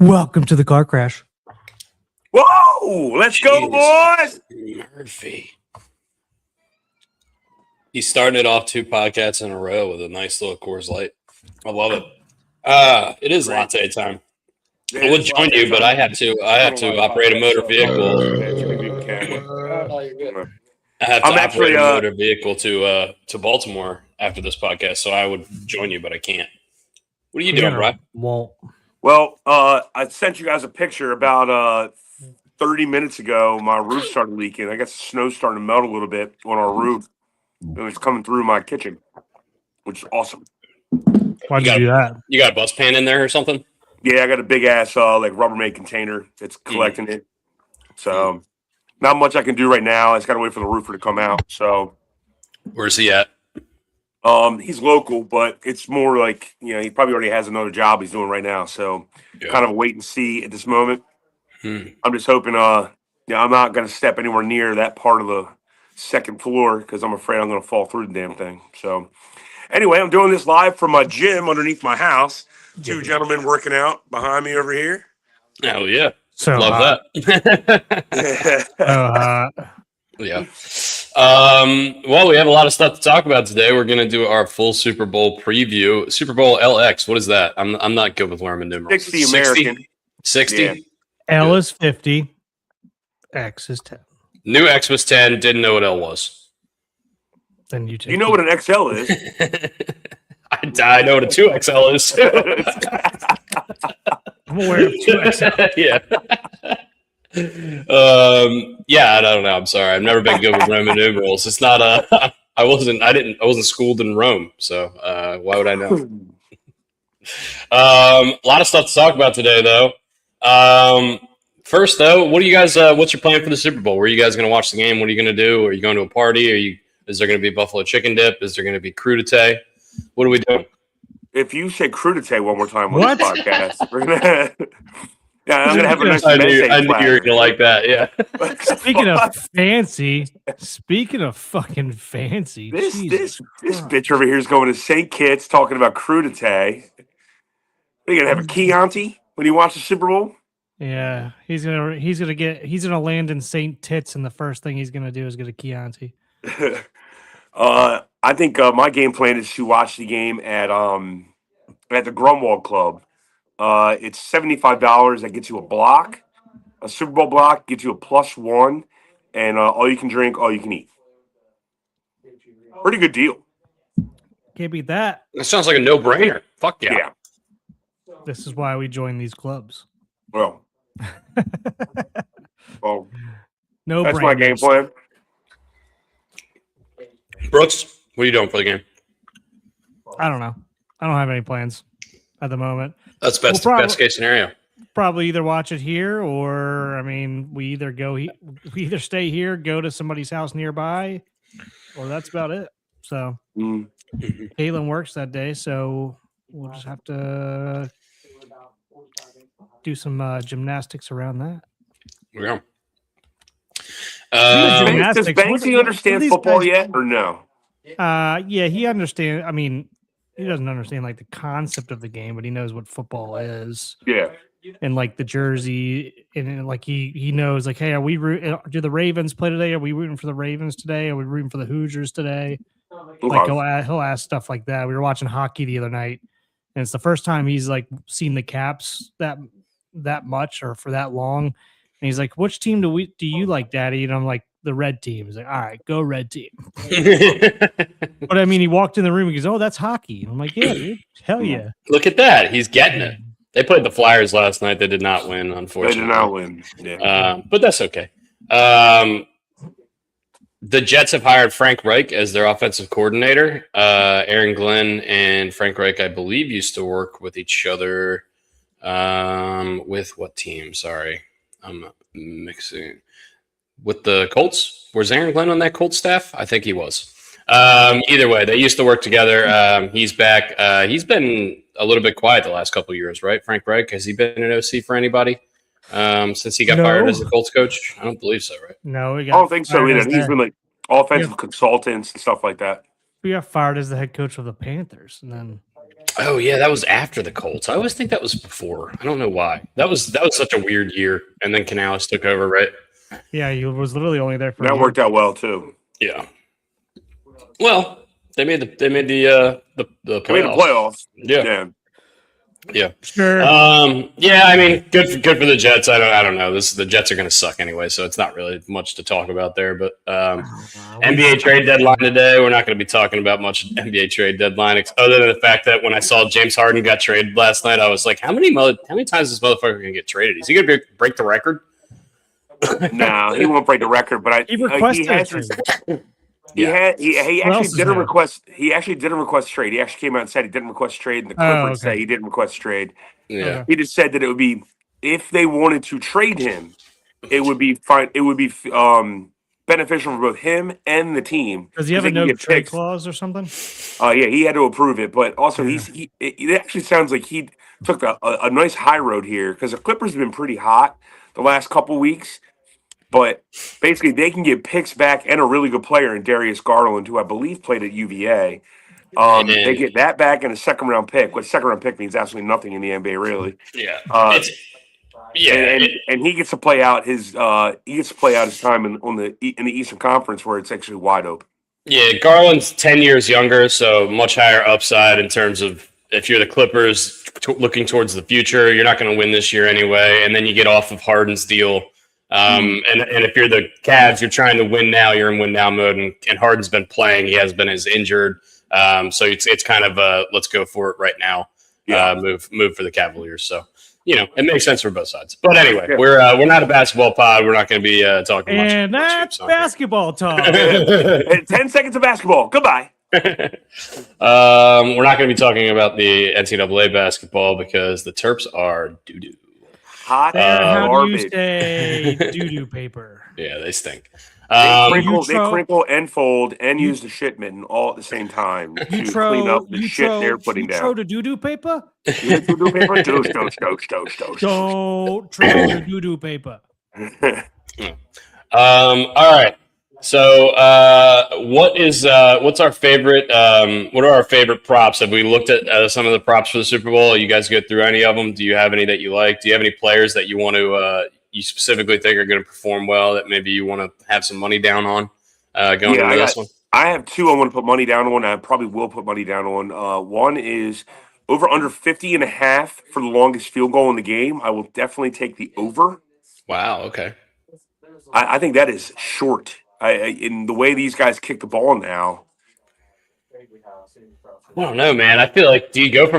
Welcome to the car crash. Whoa! Let's go, boys! Murphy. He's starting it off 2 podcasts in a row with a nice little Coors Light. I love it. It is latte time. I would join you, but I have to operate a motor vehicle. I have to operate a motor vehicle to Baltimore after this podcast, so I would join you, but I can't. What are you doing, Brian? Well, I sent you guys a picture about 30 minutes ago. My roof started leaking. I guess the snow's starting to melt a little bit on our roof. It was coming through my kitchen, which is awesome. Why'd you do that? You got a bus pan in there or something? Yeah, I got a big ass like Rubbermaid container that's collecting it. So not much I can do right now. I just got to wait for the roofer to come out. So where's he at? He's local, but it's more like, he probably already has another job he's doing right now. So kind of a wait and see at this moment. I'm just hoping, I'm not going to step anywhere near that part of the second floor because I'm afraid I'm going to fall through the damn thing. So anyway, I'm doing this live from my gym underneath my house. 2 gentlemen working out behind me over here. Oh, yeah. So love that. Yeah. Well, we have a lot of stuff to talk about today. We're going to do our full Super Bowl preview. Super Bowl LX. What is that? I'm not good with Roman numerals. 60 American. 60? Yeah. L is 50. X is 10. New X was 10. Didn't know what L was. Then you take You know what an XL is? I know what a 2XL is. I'm aware of 2XL. Yeah. I don't know. I'm sorry. I've never been good with Roman numerals. It's not I wasn't schooled in Rome, so why would I know? A lot of stuff to talk about today, though. First, though, what do you guys? What's your plan for the Super Bowl? Where are you guys going to watch the game? What are you going to do? Are you going to a party? Is there going to be buffalo chicken dip? Is there going to be crudité? What are we doing? If you say crudité one more time on this podcast, we're gonna. Yeah, I'm gonna have a nice. I knew you were gonna like that. Yeah. Speaking of fucking fancy, this bitch over here is going to St. Kitts talking about crudité. Are you gonna have a Chianti when you watch the Super Bowl? Yeah, he's gonna land in St. Tits, and the first thing he's gonna do is get a Chianti. I think my game plan is to watch the game at the Grunwald Club. It's $75. That gets you a block, a Super Bowl block, gets you a +1, and all you can drink, all you can eat. Pretty good deal. Can't beat that. That sounds like a no-brainer. Fuck yeah. Yeah. This is why we join these clubs. Well, no, that's my game plan. Brooks, what are you doing for the game? I don't know. I don't have any plans at the moment. That's best case scenario. Probably either watch it here, or we either stay here, go to somebody's house nearby, or that's about it. So Caitlin works that day, so we'll just have to do some gymnastics around that. Yeah. Does Banksy understand football yet, or no? Yeah, he understands. He doesn't understand like the concept of the game, but he knows what football is. Yeah. And like the jersey, and like he knows like, hey, do the Ravens play today? Are we rooting for the Ravens today? Are we rooting for the Hoosiers today? Okay. Like he'll ask stuff like that. We were watching hockey the other night, and it's the first time he's like seen the Caps that much or for that long. And he's like, "Which team do you like, Daddy?" And I'm like, "The red team." He's like, "All right, go red team." But he walked in the room and goes, "Oh, that's hockey." And I'm like, "Yeah, dude, hell yeah!" Look at that, he's getting it. They played the Flyers last night. They did not win, unfortunately. They did not win. Yeah. But that's okay. The Jets have hired Frank Reich as their offensive coordinator. Aaron Glenn and Frank Reich, I believe, used to work with each other. With what team? Sorry, I'm mixing. With the Colts? Was Aaron Glenn on that Colts staff? I think he was. Either way, they used to work together. He's back. He's been a little bit quiet the last couple of years, right? Frank Reich, has he been an OC for anybody since he got fired as a Colts coach? I don't believe so, right? No, I don't think so either. He's been like offensive consultants and stuff like that. We got fired as the head coach of the Panthers, and then Oh yeah, that was after the Colts. I always think that was before. I don't know why. That was such a weird year, and then Canales took over, right? Yeah, he was literally only there for. That worked out well too. Yeah. Well, they made the playoffs. Yeah. Yeah. Sure. Yeah, I mean, good for the Jets. I don't know. The Jets are going to suck anyway, so it's not really much to talk about there. But NBA trade deadline today. We're not going to be talking about much NBA trade deadline, other than the fact that when I saw James Harden got traded last night, I was like, how many times is this motherfucker going to get traded? Is he going to break the record? No, he won't break the record. But he requested he actually didn't request. He actually didn't request trade. He actually came out and said he didn't request trade, and the Clippers say he didn't request trade. Yeah, he just said that it would be if they wanted to trade him, it would be fine. It would be beneficial for both him and the team. Does he have a no trade clause or something? Yeah, he had to approve it, but also it actually sounds like he took a nice high road here because the Clippers have been pretty hot the last couple weeks. But basically, they can get picks back and a really good player in Darius Garland, who I believe played at UVA. They get that back and a second-round pick, which second-round pick means absolutely nothing in the NBA, really. Yeah. And he gets to play out his time in the Eastern Conference where it's actually wide open. Yeah, Garland's 10 years younger, so much higher upside in terms of if you're the Clippers looking towards the future, you're not going to win this year anyway, and then you get off of Harden's deal. And if you're the Cavs, you're trying to win now. You're in win now mode, and Harden's been playing. He has been as injured, so it's kind of a let's go for it right now. Move for the Cavaliers. So it makes sense for both sides. But anyway, we're not a basketball pod. We're not going to be talking much. And that's basketball talk. 10 seconds of basketball. Goodbye. We're not going to be talking about the NCAA basketball because the Terps are doo doo. Hot how do you say doo-doo paper? Yeah, they stink. They crinkle and fold and use the shit mitten all at the same time to clean up the shit they're putting down. Throw the doo-doo paper? Doo-doo paper? Toast. Don't throw the doo-doo paper. All right. So, what's our favorite? What are our favorite props? Have we looked at some of the props for the Super Bowl? You guys go through any of them? Do you have any that you like? Do you have any players that you want to, you specifically think are going to perform well that maybe you want to have some money down on going into this one? I have two I want to put money down on. I probably will put money down on. One is over under 50.5 for the longest field goal in the game. I will definitely take the over. Wow. Okay. I think that is short. In the way these guys kick the ball now. I don't know, man. I feel like do you go for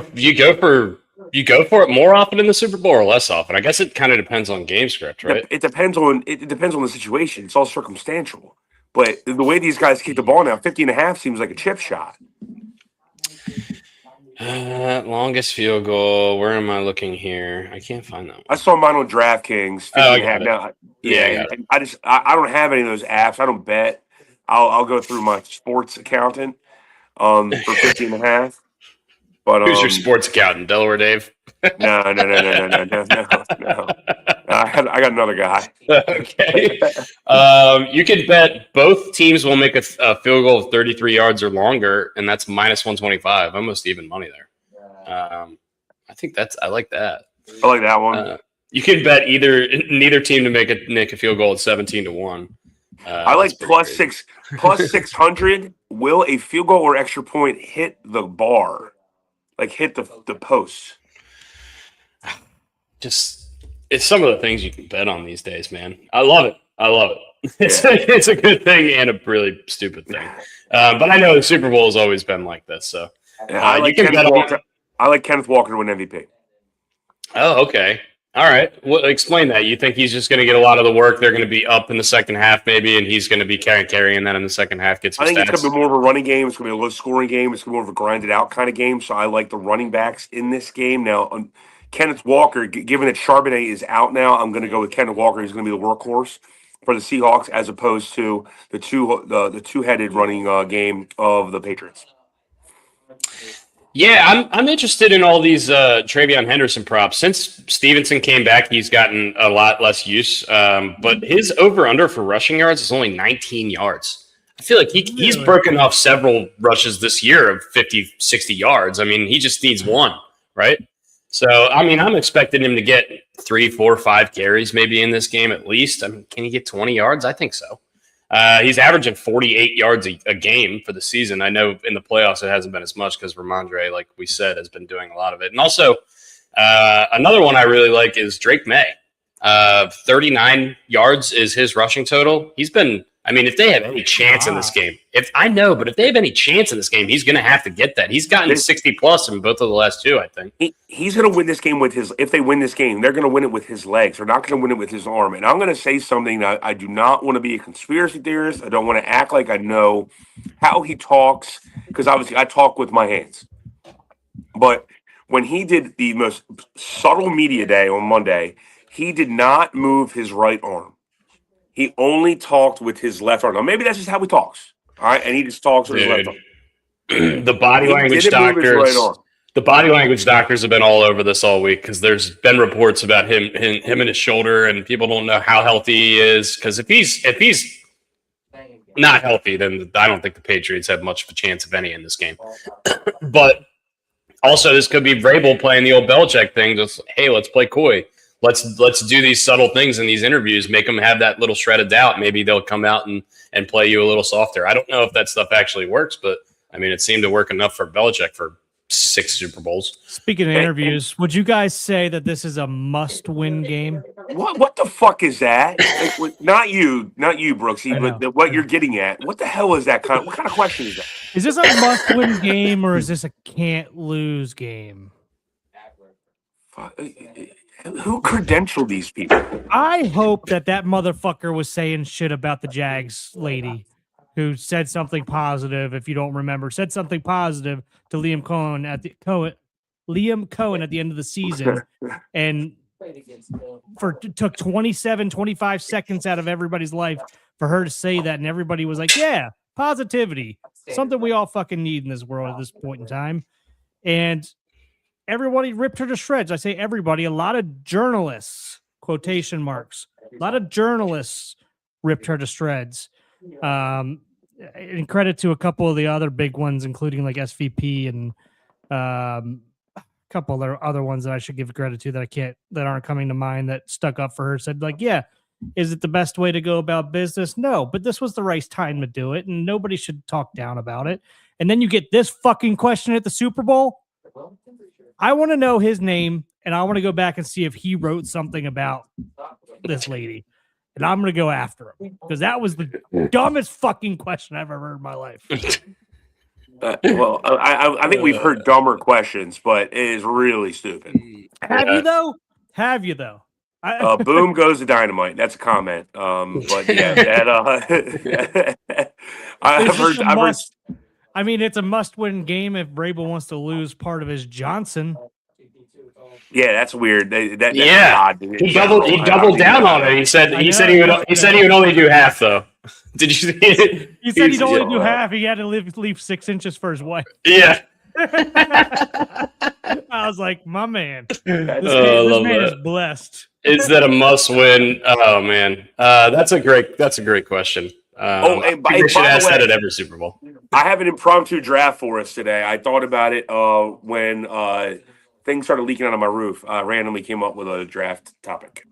it more often in the Super Bowl or less often? I guess it kind of depends on game script, right? It depends on the situation. It's all circumstantial. But the way these guys kick the ball now, 50.5 seems like a chip shot. Longest field goal. Where am I looking here? I can't find that one. I saw mine on DraftKings. I got it. Now, I don't have any of those apps. I don't bet. I'll go through my sports accountant for 50.5. But who's your sports accountant? Delaware Dave? No. I got another guy. Okay. You could bet both teams will make a field goal of 33 yards or longer, and that's minus 125. Almost even money there. I think I like that. I like that one. You can bet neither team to make a field goal at 17-1. I like plus 600. Will a field goal or extra point hit the bar? Like hit the post? Just it's some of the things you can bet on these days, man. I love it. It's a good thing and a really stupid thing. But I know the Super Bowl has always been like this. So I like Kenneth Walker to win MVP. Oh, okay. All right. Well, explain that. You think he's just going to get a lot of the work? They're going to be up in the second half, maybe, and he's going to be carrying that in the second half. I think it's going to be more of a running game. It's going to be a low-scoring game. It's going to be more of a grinded-out kind of game. So I like the running backs in this game. Now, Kenneth Walker, given that Charbonnet is out now, I'm going to go with Kenneth Walker. He's going to be the workhorse for the Seahawks as opposed to the two-headed running game of the Patriots. Yeah, I'm interested in all these Travion Henderson props. Since Stevenson came back, he's gotten a lot less use. But his over-under for rushing yards is only 19 yards. feel like he's broken off several rushes this year of 50, 60 yards. I mean, he just needs one, right? So, I mean, I'm expecting him to get 3, 4, 5 carries maybe in this game at least. I mean, can he get 20 yards? I think so. He's averaging 48 yards a game for the season. I know in the playoffs it hasn't been as much because Ramondre, like we said, has been doing a lot of it. And also, another one I really like is Drake Maye. 39 yards is his rushing total. He's been, I mean, if they have any chance in this game, if they have any chance in this game, he's going to have to get that. He's gotten 60 plus in both of the last two, I think. He's going to win this game with his, if they win this game, they're going to win it with his legs. They're not going to win it with his arm. And I'm going to say something that I do not want to be a conspiracy theorist. I don't want to act like I know how he talks, because obviously I talk with my hands. But when he did the most subtle media day on Monday, he did not move his right arm. He only talked with his left arm. Now, maybe that's just how he talks. All right, and he just talks with his left arm. The body language doctors have been all over this all week because there's been reports about him and his shoulder, and people don't know how healthy he is. Because if he's not healthy, then I don't think the Patriots have much of a chance of any in this game. But also, this could be Vrabel playing the old Belichick thing. Just, hey, let's play coy. Let's do these subtle things in these interviews, make them have that little shred of doubt. Maybe they'll come out and play you a little softer. I don't know if that stuff actually works, but I mean, it seemed to work enough for Belichick for 6 Super Bowls. Speaking of interviews, would you guys say that this is a must-win game? What the fuck is that? Like, not you, Brooksy, but what you're getting at. What the hell is that? What kind of question is that? Is this a must-win game or is this a can't-lose game? Who credentialed these people? I hope that motherfucker was saying shit about the Jags lady who said something positive. If you don't remember, said something positive to Liam Cohen at the end of the season, and took 25 seconds out of everybody's life for her to say that, and everybody was like, "Yeah, positivity, something we all fucking need in this world at this point in time," and everybody ripped her to shreds. I say everybody, a lot of journalists, quotation marks, a lot of journalists ripped her to shreds. And credit to a couple of the other big ones, including like SVP and a couple of other ones that I should give credit to that aren't coming to mind, that stuck up for her, said like, yeah, is it the best way to go about business? No, but this was the right time to do it, and nobody should talk down about it. And then you get this fucking question at the Super Bowl. I want to know his name, and I want to go back and see if he wrote something about this lady. And I'm going to go after him because that was the dumbest fucking question I've ever heard in my life. Well, I think we've heard dumber questions, but it is really stupid. Have you though? Boom goes the dynamite. That's a comment. But yeah, I've heard. I mean, it's a must-win game if Vrabel wants to lose part of his Johnson. Yeah, that's weird. That's odd. He doubled down on it. He said he would only do half though. Did you see it? He said he'd only do half. He had to leave 6 inches for his wife. Yeah. I was like, my man. This man is blessed. Is that a must-win? Oh man, that's a great question. They should ask that at every Super Bowl. I have an impromptu draft for us today. I thought about it when things started leaking out of my roof. I randomly came up with a draft topic.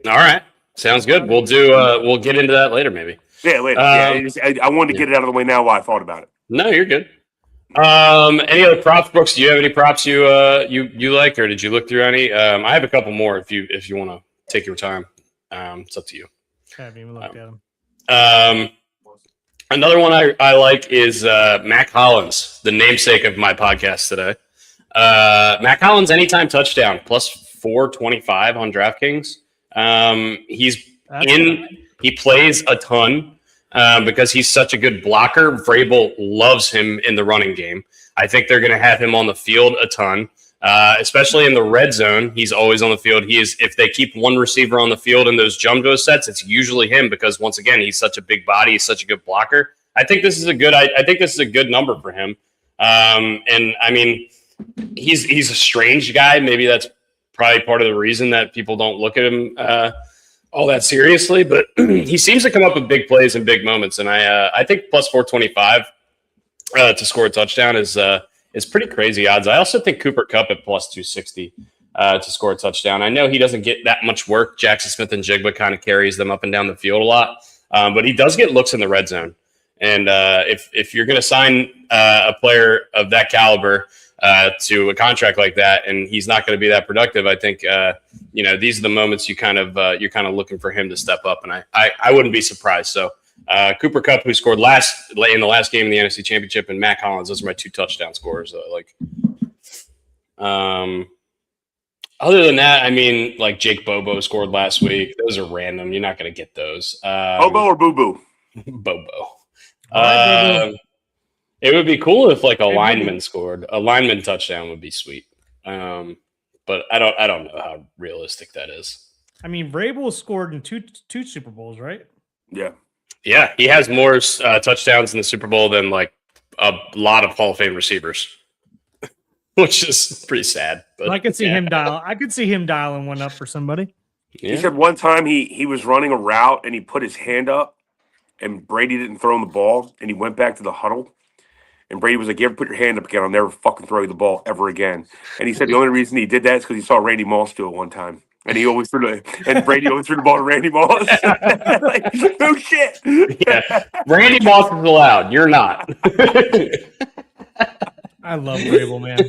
All right, sounds good. We'll get into that later, maybe. Yeah, later. I wanted to get it out of the way now while I thought about it. No, you're good. Any other props, Brooks? Do you have any props you like, or did you look through any? I have a couple more if you want to take your time. It's up to you. I haven't even looked at them. Another one I like is Mac Hollins, the namesake of my podcast today. Mac Hollins anytime touchdown plus 425 on DraftKings. He plays a ton because he's such a good blocker. Vrabel loves him in the running game. I think they're going to have him on the field a ton. Especially in the red zone, he's always on the field. If they keep one receiver on the field in those jumbo sets, it's usually him because once again, he's such a big body, he's such a good blocker. I think this is a good number for him. And I mean, he's a strange guy. Maybe that's probably part of the reason that people don't look at him all that seriously, but he seems to come up with big plays and big moments. And I think plus 425 to score a touchdown is pretty crazy odds. I also think Cooper Kupp at plus 260 to score a touchdown. I know he doesn't get that much work. Jackson Smith and Jigba kind of carries them up and down the field a lot, but he does get looks in the red zone. And if you're going to sign a player of that caliber to a contract like that, and he's not going to be that productive, I think these are the moments you're kind of looking for him to step up, and I wouldn't be surprised. So Cooper Kupp, who scored in the last game in the NFC Championship, and Matt Collins, those are my 2 touchdown scorers. Other than that, I mean, like Jake Bobo scored last week. Those are random. You're not going to get those. Bobo or Boo Boo? Bobo. It would be cool if like a lineman scored. A lineman touchdown would be sweet. But I don't know how realistic that is. I mean, Vrabel scored in two Super Bowls, right? Yeah. Yeah, he has more touchdowns in the Super Bowl than like a lot of Hall of Fame receivers, which is pretty sad. But I could see him dial. I could see him dialing one up for somebody. Yeah. He said one time he was running a route and he put his hand up, and Brady didn't throw him the ball, and he went back to the huddle. And Brady was like, "You ever put your hand up again? I'll never fucking throw you the ball ever again." And he said the only reason he did that is because he saw Randy Moss do it one time. And he always Brady always threw the ball to Randy Moss. Like, no shit. Yeah. Randy Moss is allowed. You're not. I love Vrabel, man.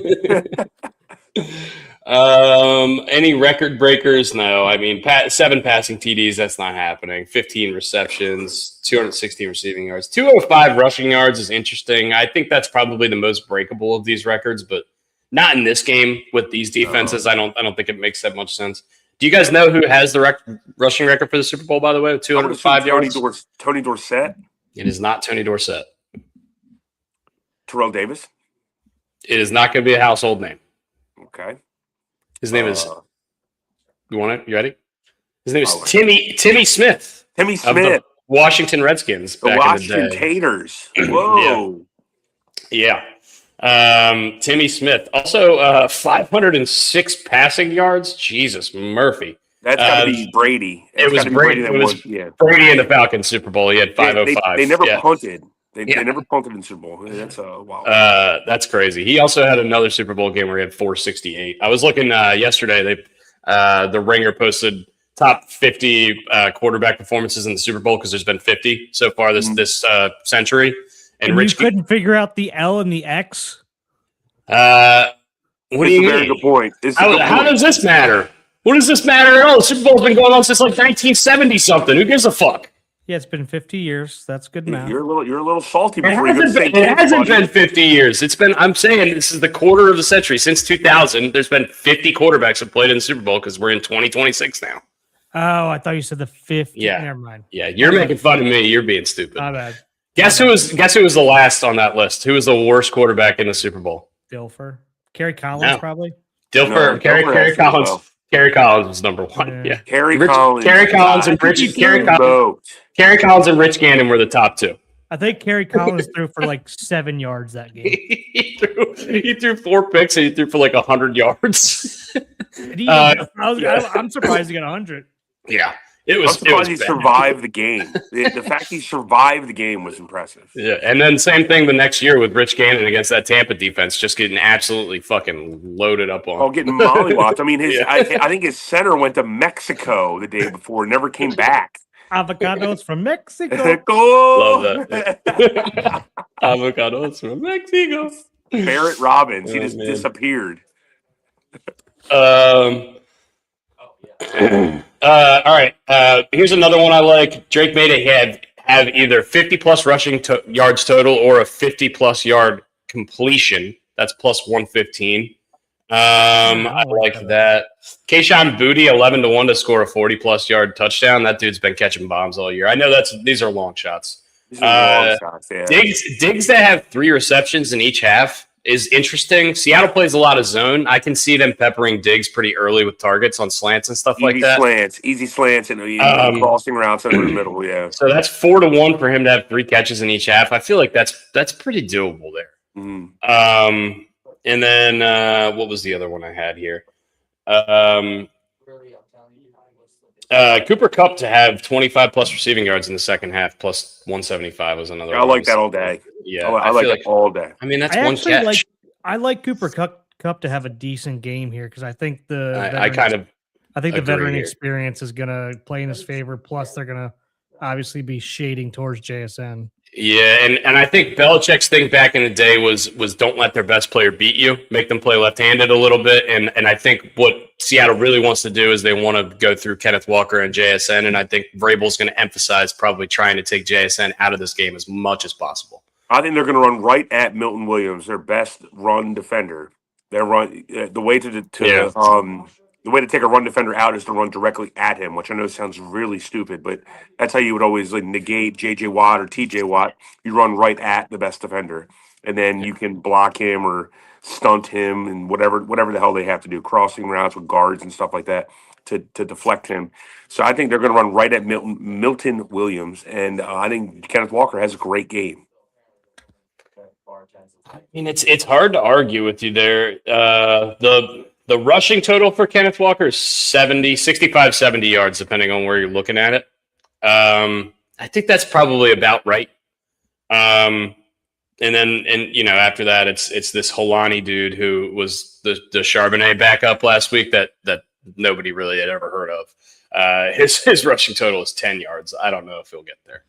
Any record breakers? No. I mean, 7 passing TDs, that's not happening. 15 receptions, 216 receiving yards. 205 rushing yards is interesting. I think that's probably the most breakable of these records, but not in this game with these defenses. I don't think it makes that much sense. Do you guys know who has the rushing record for the Super Bowl, by the way, with 205 yards? Tony Dorsett? It is not Tony Dorsett. Terrell Davis? It is not going to be a household name. Okay. His name is – you want it? You ready? His name is Timmy Smith. Timmy Smith. Of the Washington Redskins the back Washington in the day. Taters. Whoa. Yeah. Timmy Smith. Also 506 passing yards. Jesus, Murphy. That's got to be Brady. It was Brady. Brady in the Falcons Super Bowl. He had 505. They never punted. They never punted in Super Bowl. That's wow. That's crazy. He also had another Super Bowl game where he had 468. I was looking yesterday. The Ringer posted top 50 quarterback performances in the Super Bowl because there's been 50 so far this century. And Rich couldn't figure out the L and the X. What do you mean? Very good point. How does this matter? What does this matter at all? The Super Bowl's been going on since like 1970 something. Who gives a fuck? Yeah, it's been 50 years. That's good math. You're a little salty. It hasn't been 50 years. It's been. I'm saying this is the quarter of the century since 2000. There's been 50 quarterbacks have played in the Super Bowl because we're in 2026 now. Oh, I thought you said the 50. Yeah, never mind. Yeah, you're making fun of me. You're being stupid. My bad. Guess who was the last on that list? Who was the worst quarterback in the Super Bowl? Dilfer. Kerry Collins, probably. Dilfer. Kerry Collins. Well. Kerry Collins was number one. Yeah. Kerry Collins and Rich Gannon were the top 2. I think Kerry Collins threw for like 7 yards that game. he threw 4 picks and he threw for like 100 yards. I'm surprised he got 100. Yeah. I'm surprised he survived the game. The fact he survived the game was impressive. Yeah, and then same thing the next year with Rich Gannon against that Tampa defense, just getting absolutely fucking loaded up on. Oh, getting mollywopped. I mean, I think his center went to Mexico the day before, never came back. Avocados from Mexico. Love that. Avocados from Mexico. Barrett Robbins. He just disappeared. All right. Here's another one I like. Drake Maye have either 50-plus rushing yards total or a 50-plus yard completion. That's plus 115. I like that. Kayshon Boutte, 11-1 to score a 40-plus yard touchdown. That dude's been catching bombs all year. I know these are long shots. Long shots, yeah. Diggs that have 3 receptions in each half is interesting. Seattle plays a lot of zone. I can see them peppering Diggs pretty early with targets on slants and stuff like that. Easy slants, and crossing routes in the middle. Yeah. So that's 4-1 for him to have 3 catches in each half. I feel like that's pretty doable there. Mm-hmm. And then what was the other one I had here? Cooper Kupp to have 25 plus receiving yards in the second half, plus 175 was another. I like that all day. Yeah, I like that all day. I mean, that's one catch. I like Cooper Kupp to have a decent game here because I think the veteran experience is going to play in his favor. Plus, they're going to obviously be shading towards JSN. Yeah, and I think Belichick's thing back in the day was don't let their best player beat you, make them play left-handed a little bit, and I think what Seattle really wants to do is they want to go through Kenneth Walker and JSN, and I think Vrabel's going to emphasize probably trying to take JSN out of this game as much as possible. I think they're going to run right at Milton Williams, their best run defender. The way to take a run defender out is to run directly at him, which I know sounds really stupid, but that's how you would always negate J.J. Watt or T.J. Watt. You run right at the best defender, and then you can block him or stunt him and whatever the hell they have to do, crossing routes with guards and stuff like that to deflect him. So I think they're going to run right at Milton Williams, and I think Kenneth Walker has a great game. I mean, it's hard to argue with you there. The rushing total for Kenneth Walker is 65, 70 yards, depending on where you're looking at it. I think that's probably about right. And after that, it's this Holani dude who was the Charbonnet backup last week that nobody really had ever heard of. His rushing total is 10 yards. I don't know if he'll get there.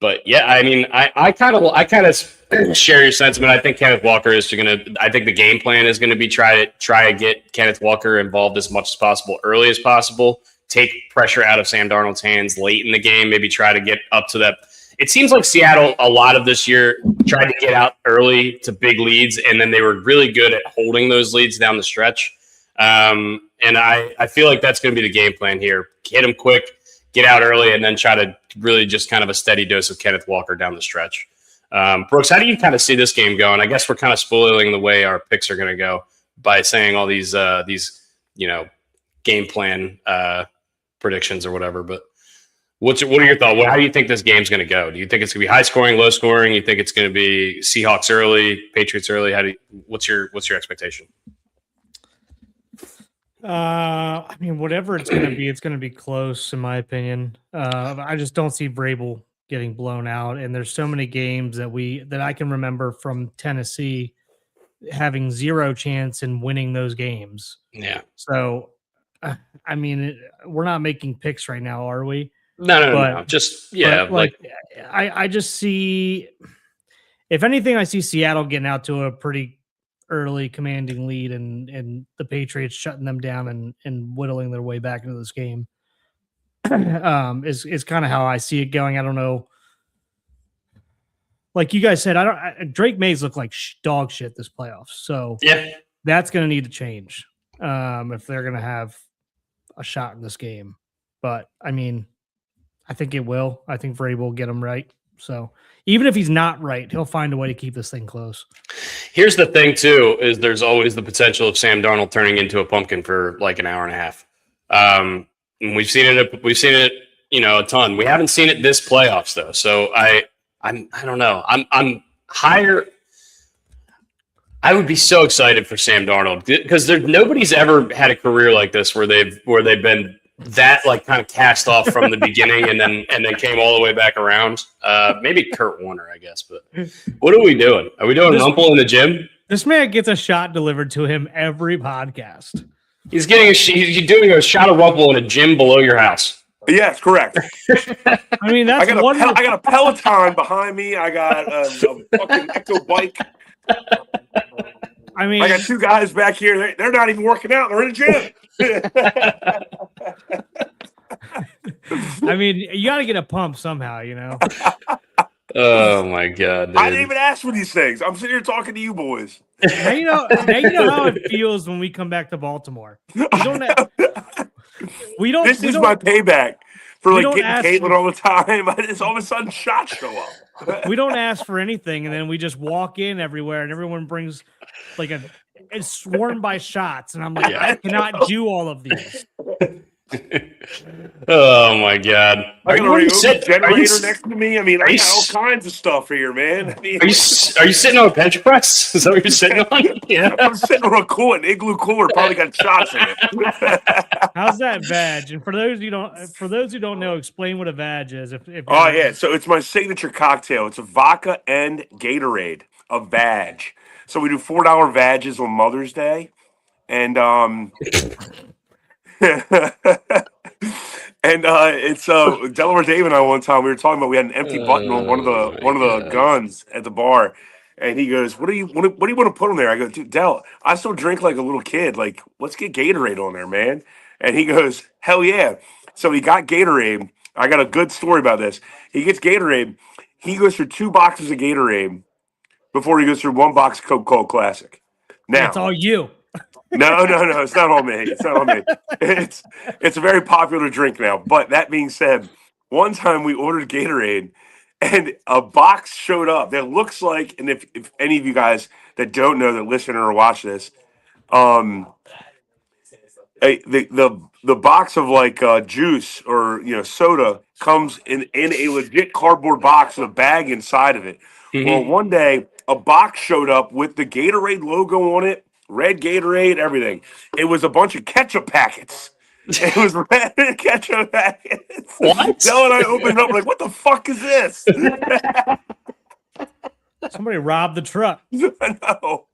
But yeah, I mean, I kind of share your sentiment. I think Kenneth Walker is I think the game plan is going to be try to get Kenneth Walker involved as much as possible, early as possible, take pressure out of Sam Darnold's hands late in the game, maybe try to get up to that. It seems like Seattle a lot of this year tried to get out early to big leads, and then they were really good at holding those leads down the stretch. And I feel like that's going to be the game plan here. Hit them quick, get out early, and then try to really just kind of a steady dose of Kenneth Walker down the stretch. Brooks, how do you kind of see this game going? I guess we're kind of spoiling the way our picks are going to go by saying all these game plan predictions or whatever. But what are your thoughts? How do you think this game's going to go? Do you think it's going to be high scoring, low scoring? You think it's going to be Seahawks early, Patriots early? What's your expectation? I mean, whatever it's going to be close in my opinion. I just don't see Vrabel getting blown out. And there's so many games that I can remember from Tennessee having zero chance in winning those games. Yeah. So, I mean, we're not making picks right now, are we? No. Just, yeah. I just see, if anything, I see Seattle getting out to a pretty early commanding lead and the Patriots shutting them down and whittling their way back into this game. Is kind of how I see it going. I don't know. Like you guys said, Drake Mays look like dog shit this playoffs. So yeah, that's going to need to change if they're going to have a shot in this game. But I mean, I think it will. I think Vrabel will get him right. So even if he's not right, he'll find a way to keep this thing close. Here's the thing, too, is there's always the potential of Sam Darnold turning into a pumpkin for like an hour and a half. And we've seen it, a ton. We haven't seen it this playoffs though. So I don't know. I'm higher. I would be so excited for Sam Darnold because nobody's ever had a career like this where they've been that like kind of cast off from the beginning and then came all the way back around. Maybe Kurt Warner, I guess. But what are we doing? Are we doing an umple in the gym? This man gets a shot delivered to him every podcast. He's doing a shot of rumple in a gym below your house. Yes, correct. I mean, that's I got a Peloton behind me. I got a fucking Echo bike. I mean, I got two guys back here. They're not even working out. They're in the gym. I mean, you got to get a pump somehow, Oh my god! Dude. I didn't even ask for these things. I'm sitting here talking to you boys. Now you know how it feels when we come back to Baltimore. This is my payback for like getting Caitlin all the time. It's all of a sudden shots show up. We don't ask for anything, and then we just walk in everywhere, and everyone brings like it's sworn by shots, and I'm like, I cannot do all of these. Oh my God! I got a Ryobi generator next to me. I mean, I got all s- kinds of stuff here, man. I mean, Are you sitting on a bench press? Is that what you're sitting on? Yeah. I'm sitting on a cooler, an igloo cooler, probably got shots in it. How's that vag? And for those who don't know, explain what a vag is. If Oh you're, yeah, so it's my signature cocktail. It's a vodka and Gatorade, a vag. So we do $4 vages on Mother's Day, and and it's Delaware Dave and I one time we were talking about we had an empty button on one of Oh my the God. guns at the bar, and he goes, what do you want to put on there? I go, dude, Del, I still drink like a little kid. Like, let's get Gatorade on there, man. And he goes, hell yeah. So he got Gatorade. I got a good story about this. He gets Gatorade. He goes through 2 boxes of Gatorade before he goes through 1 box of Coca-Cola Classic. Now, it's all you. no, it's not on me. It's not on me. It's a very popular drink now. But that being said, one time we ordered Gatorade and a box showed up that looks like, and if any of you guys that don't know that listen or watch this, the box of like juice or soda comes in a legit cardboard box with a bag inside of it. Well, one day a box showed up with the Gatorade logo on it, red Gatorade, everything. It was a bunch of ketchup packets. It was red ketchup packets. What? Del and I opened it up like, what the fuck is this? Somebody robbed the truck. No.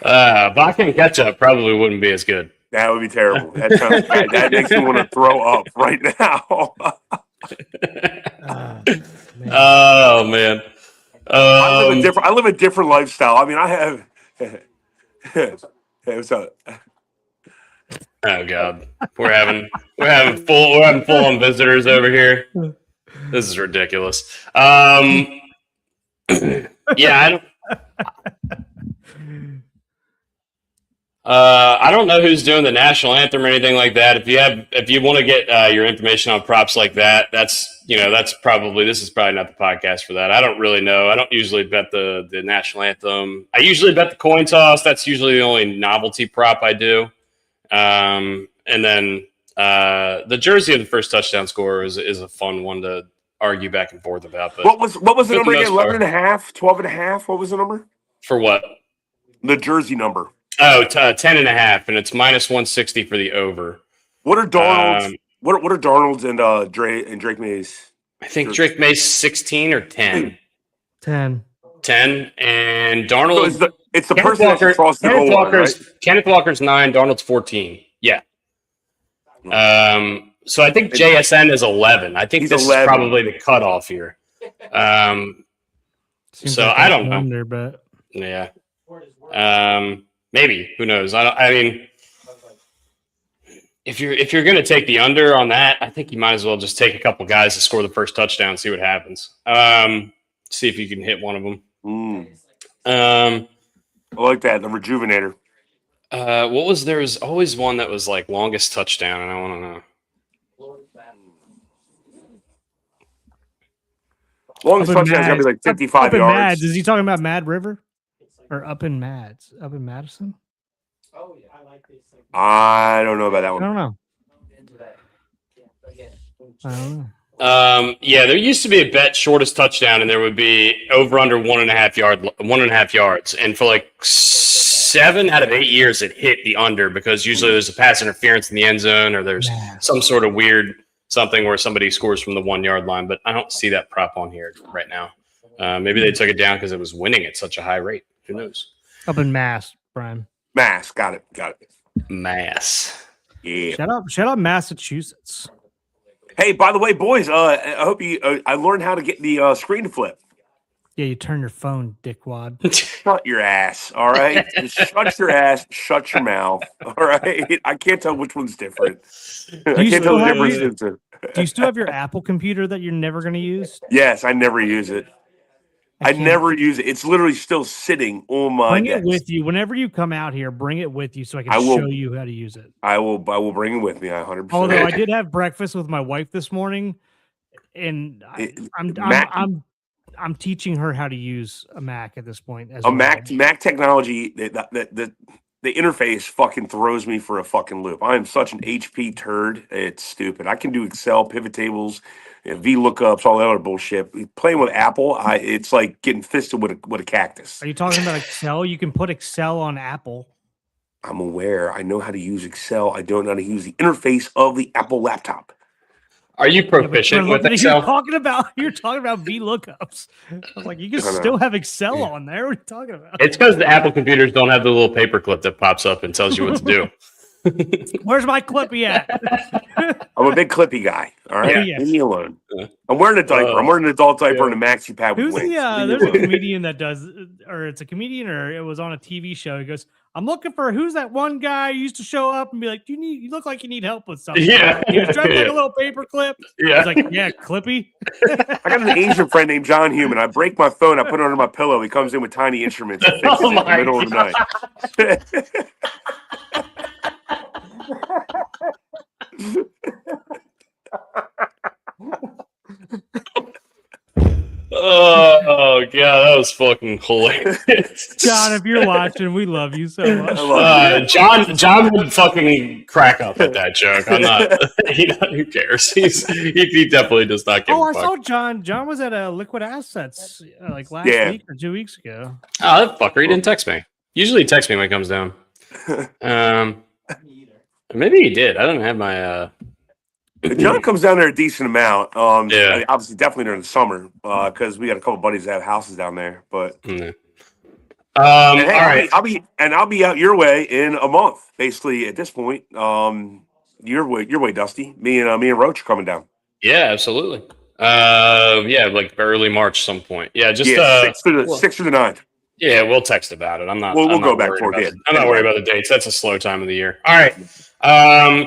Vodka and ketchup probably wouldn't be as good. That would be terrible. That sounds bad. That makes me want to throw up right now. Oh man. I live a different lifestyle. I mean, I have. Hey, what's up? Oh God, we're having full on visitors over here. This is ridiculous. Yeah, I don't know who's doing the national anthem or anything like that. If you want to get your information on props like that, this is probably not the podcast for that. I don't really know. I don't usually bet the national anthem. I usually bet the coin toss. That's usually the only novelty prop I do. And then the jersey of the first touchdown scorer is a fun one to argue back and forth about. But what was the number again? 11.5, 12.5. What was the number for what? The jersey number. Oh, 10.5, and it's minus 160 for the over. What are Darnold's? What are Darnold's and Drake Maye's? I think Drake Maye's 16 or 10. 10. 10, and Darnold. So it's the person that's across the goal line, right? Kenneth Walker's 9. Darnold's 14. Yeah. So I think JSN is 11. I think this 11. Is probably the cutoff here. So like I don't know. Wonder, but yeah. Maybe, who knows? I mean, if you're going to take the under on that, I think you might as well just take a couple guys to score the first touchdown and see what happens. See if you can hit one of them. I like that, the Rejuvenator. There was always one that was like longest touchdown, and I want to know. Longest touchdown is going to be like 55 yards. Mads. Is he talking about Mad River? Or up in Mads? Up in Madison? Oh, yeah, I like these things. I don't know about that one. I don't know. Yeah, there used to be a bet shortest touchdown, and there would be over under 1.5 yards. And for like 7 out of 8 years, it hit the under because usually there's a pass interference in the end zone or there's some sort of weird something where somebody scores from the 1 yard line. But I don't see that prop on here right now. Maybe they took it down because it was winning at such a high rate. Who knows? Up in Mass, Brian. Mass, got it. Mass. Yeah. Shout out Massachusetts. Hey, by the way, boys, I hope you. I learned how to get the screen to flip. Yeah, you turn your phone, dickwad. Shut your ass, all right? Shut your ass, shut your mouth, all right? I can't tell which one's different. I can't tell the difference. Do you still have your Apple computer that you're never going to use? Yes, I never use it. I never use it. It's literally still sitting on my desk. Bring it with you. Whenever you come out here, bring it with you so I can show you how to use it. I will bring it with me, 100%. Although I did have breakfast with my wife this morning, and I'm teaching her how to use a Mac at this point. Mac technology, the the interface fucking throws me for a fucking loop. I am such an HP turd. It's stupid. I can do Excel, pivot tables, VLOOKUPs, all that other bullshit. Playing with Apple, it's like getting fisted with a cactus. Are you talking about Excel? You can put Excel on Apple. I'm aware. I know how to use Excel. I don't know how to use the interface of the Apple laptop. Are you proficient with Excel? You're talking about VLOOKUPs. I was like, you can still have Excel on there. What are you talking about? It's because the Apple computers don't have the little paperclip that pops up and tells you what to do. Where's my Clippy at? I'm a big Clippy guy. All right, Yeah. leave me alone. I'm wearing a diaper. I'm wearing an adult diaper and a maxi pad with Who's wings. there's a comedian that does, or it's a comedian, or it was on a TV show. He goes, "I'm looking for who's that one guy who used to show up and be like, you look like you need help with something." Yeah. He was dressed like a little paper clip. Yeah. He's like, "Yeah, Clippy." I got an Asian friend named John Human. I break my phone. I put it under my pillow. He comes in with tiny instruments and fixes it in the middle of the night. Oh god, that was fucking hilarious. John, if you're watching, we love you so much. John would fucking crack up at that joke. I'm not. Who cares? He definitely does not give. I saw John. John was at a Liquid Assets like last week or 2 weeks ago. Oh, that fucker! He didn't text me. Usually, he texts me when he comes down. Maybe he did. I don't have my. John comes down there a decent amount. Yeah. Obviously, definitely during the summer because we got a couple buddies that have houses down there. But Hey, all right. I'll be out your way in a month. Basically, at this point, your way, Dusty. Me and Roach are coming down. Yeah, absolutely. Like early March, some point. Yeah, just 6th through the 9th. Yeah, we'll text about it. I'm not. We'll I'm go not back worried for about it. I'm not worried about the dates. That's a slow time of the year. All right.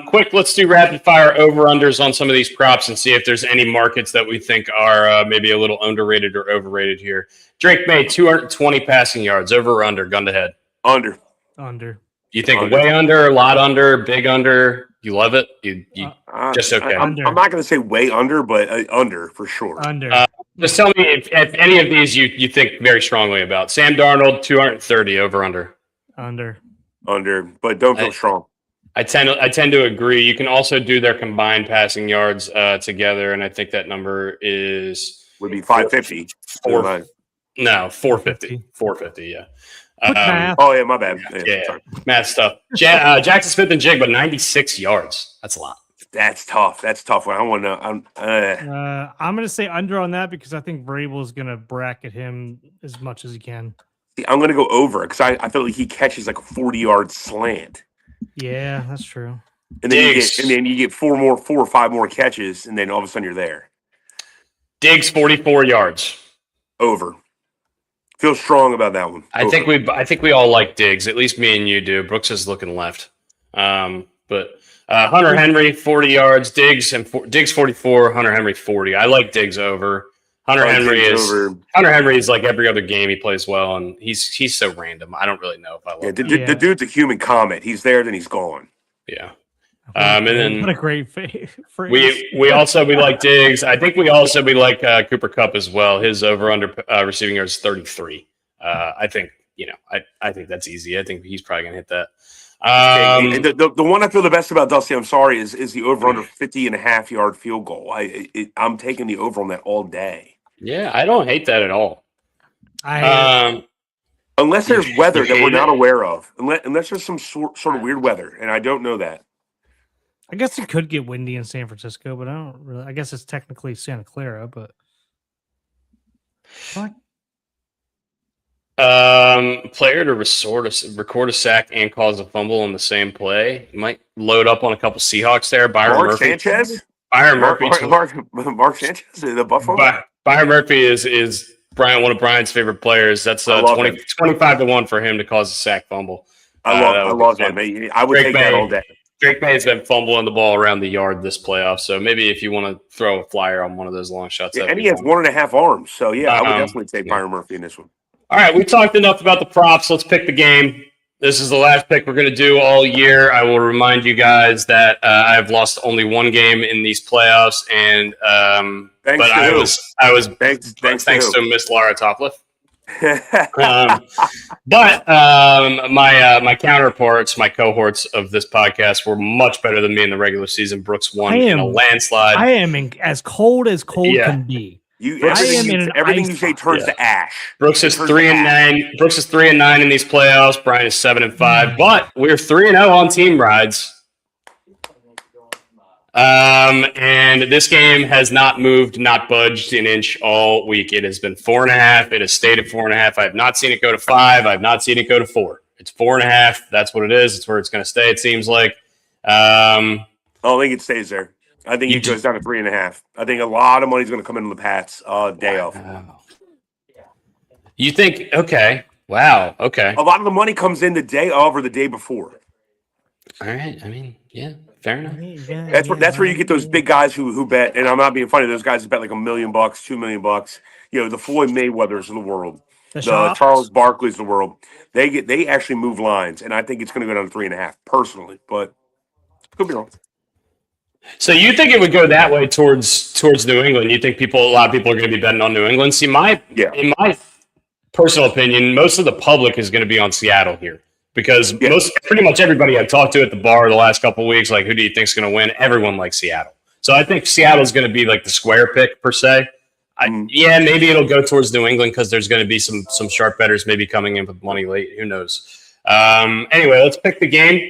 Quick, let's do rapid fire over-unders on some of these props and see if there's any markets that we think are maybe a little underrated or overrated here. Drake Maye, 220 passing yards, over or under, gun to head? Under. You think Under. way under, a lot under, big under? You love it? You just okay. I'm not going to say way under, but under for sure. Under. Just tell me if any of these you think very strongly about. Sam Darnold, 230, over under. Under, but don't feel strong. I tend to agree. You can also do their combined passing yards together, and I think that number would be 550. 450. 450, yeah. Oh, yeah, my bad. Yeah. Math stuff. Jackson Smith and Jigba, 96 yards. That's a lot. That's tough. I don't want to know. I'm going to say under on that because I think Vrabel is going to bracket him as much as he can. I'm going to go over because I feel like he catches like a 40-yard slant. Yeah, that's true. And then you get four or five more catches, and then all of a sudden you're there. Diggs, 44 yards. Over. Feel strong about that one. I think we all like Diggs. At least me and you do. Brooks is looking left. But Hunter Henry, 40 yards. Diggs 44. Hunter Henry 40. I like Diggs over. Hunter Henry is like every other game he plays well, and he's so random. I don't really know if I love him. The dude's a human comet. He's there, then he's gone. Yeah. And then what a great phrase. We like Diggs. I think we like Cooper Kupp as well. His over under receiving yards 33. I think that's easy. I think he's probably gonna hit that. The one I feel the best about, Dusty, I'm sorry, is the over under 50.5-yard field goal. I'm taking the over on that all day. Yeah, I don't hate that at all. Unless there's weather that we're not aware of. Unless there's some sort of weird weather, and I don't know that. I guess it could get windy in San Francisco, but I guess it's technically Santa Clara, but what? Player to record a sack and cause a fumble on the same play. You might load up on a couple Seahawks there. Mark Sanchez? Mark Sanchez, the Buffalo? Byron Murphy is one of Brian's favorite players. That's 25-1 for him to cause a sack fumble. I love him. I would take that all day. Drake Maye has been fumbling the ball around the yard this playoff, so maybe if you want to throw a flyer on one of those long shots. Yeah, and he has 1.5 arms, so yeah, I would definitely take Byron Murphy in this one. All right, we talked enough about the props. Let's pick the game. This is the last pick we're going to do all year. I will remind you guys that I've lost only one game in these playoffs, and thanks to Miss Lara Topliff. But my counterparts, my cohorts of this podcast were much better than me in the regular season. Brooks won in a landslide. I am as cold can be. Everything you say turns to ash. Brooks is 3-9. Brooks is 3-9 in these playoffs. Brian is 7-5. But we're 3-0 on team rides. And this game has not moved, not budged an inch all week. It has been 4.5. It has stayed at 4.5. I have not seen it go to 5. I have not seen it go to 4. It's 4.5. That's what it is. It's where it's going to stay, it seems like. I don't think it stays there. I think it goes down to 3.5. I think a lot of money's going to come into the Pats day off. You think? Okay. Wow. Okay. A lot of the money comes in the day of or the day before. All right. I mean, yeah. Fair enough. That's where you get those big guys who bet, and I'm not being funny. Those guys who bet like $1 million, $2 million. You know, the Floyd Mayweathers of the world, the Charles Barkley's of the world. They actually move lines, and I think it's going to go down to 3.5 personally, but could be wrong. So you think it would go that way towards New England? You think a lot of people are going to be betting on New England? See, in my personal opinion, most of the public is going to be on Seattle here. Because pretty much everybody I've talked to at the bar the last couple of weeks, like, who do you think is going to win? Everyone likes Seattle. So I think Seattle's going to be like the square pick per se. Maybe it'll go towards New England because there's going to be some sharp bettors maybe coming in with money late. Who knows? Anyway, let's pick the game.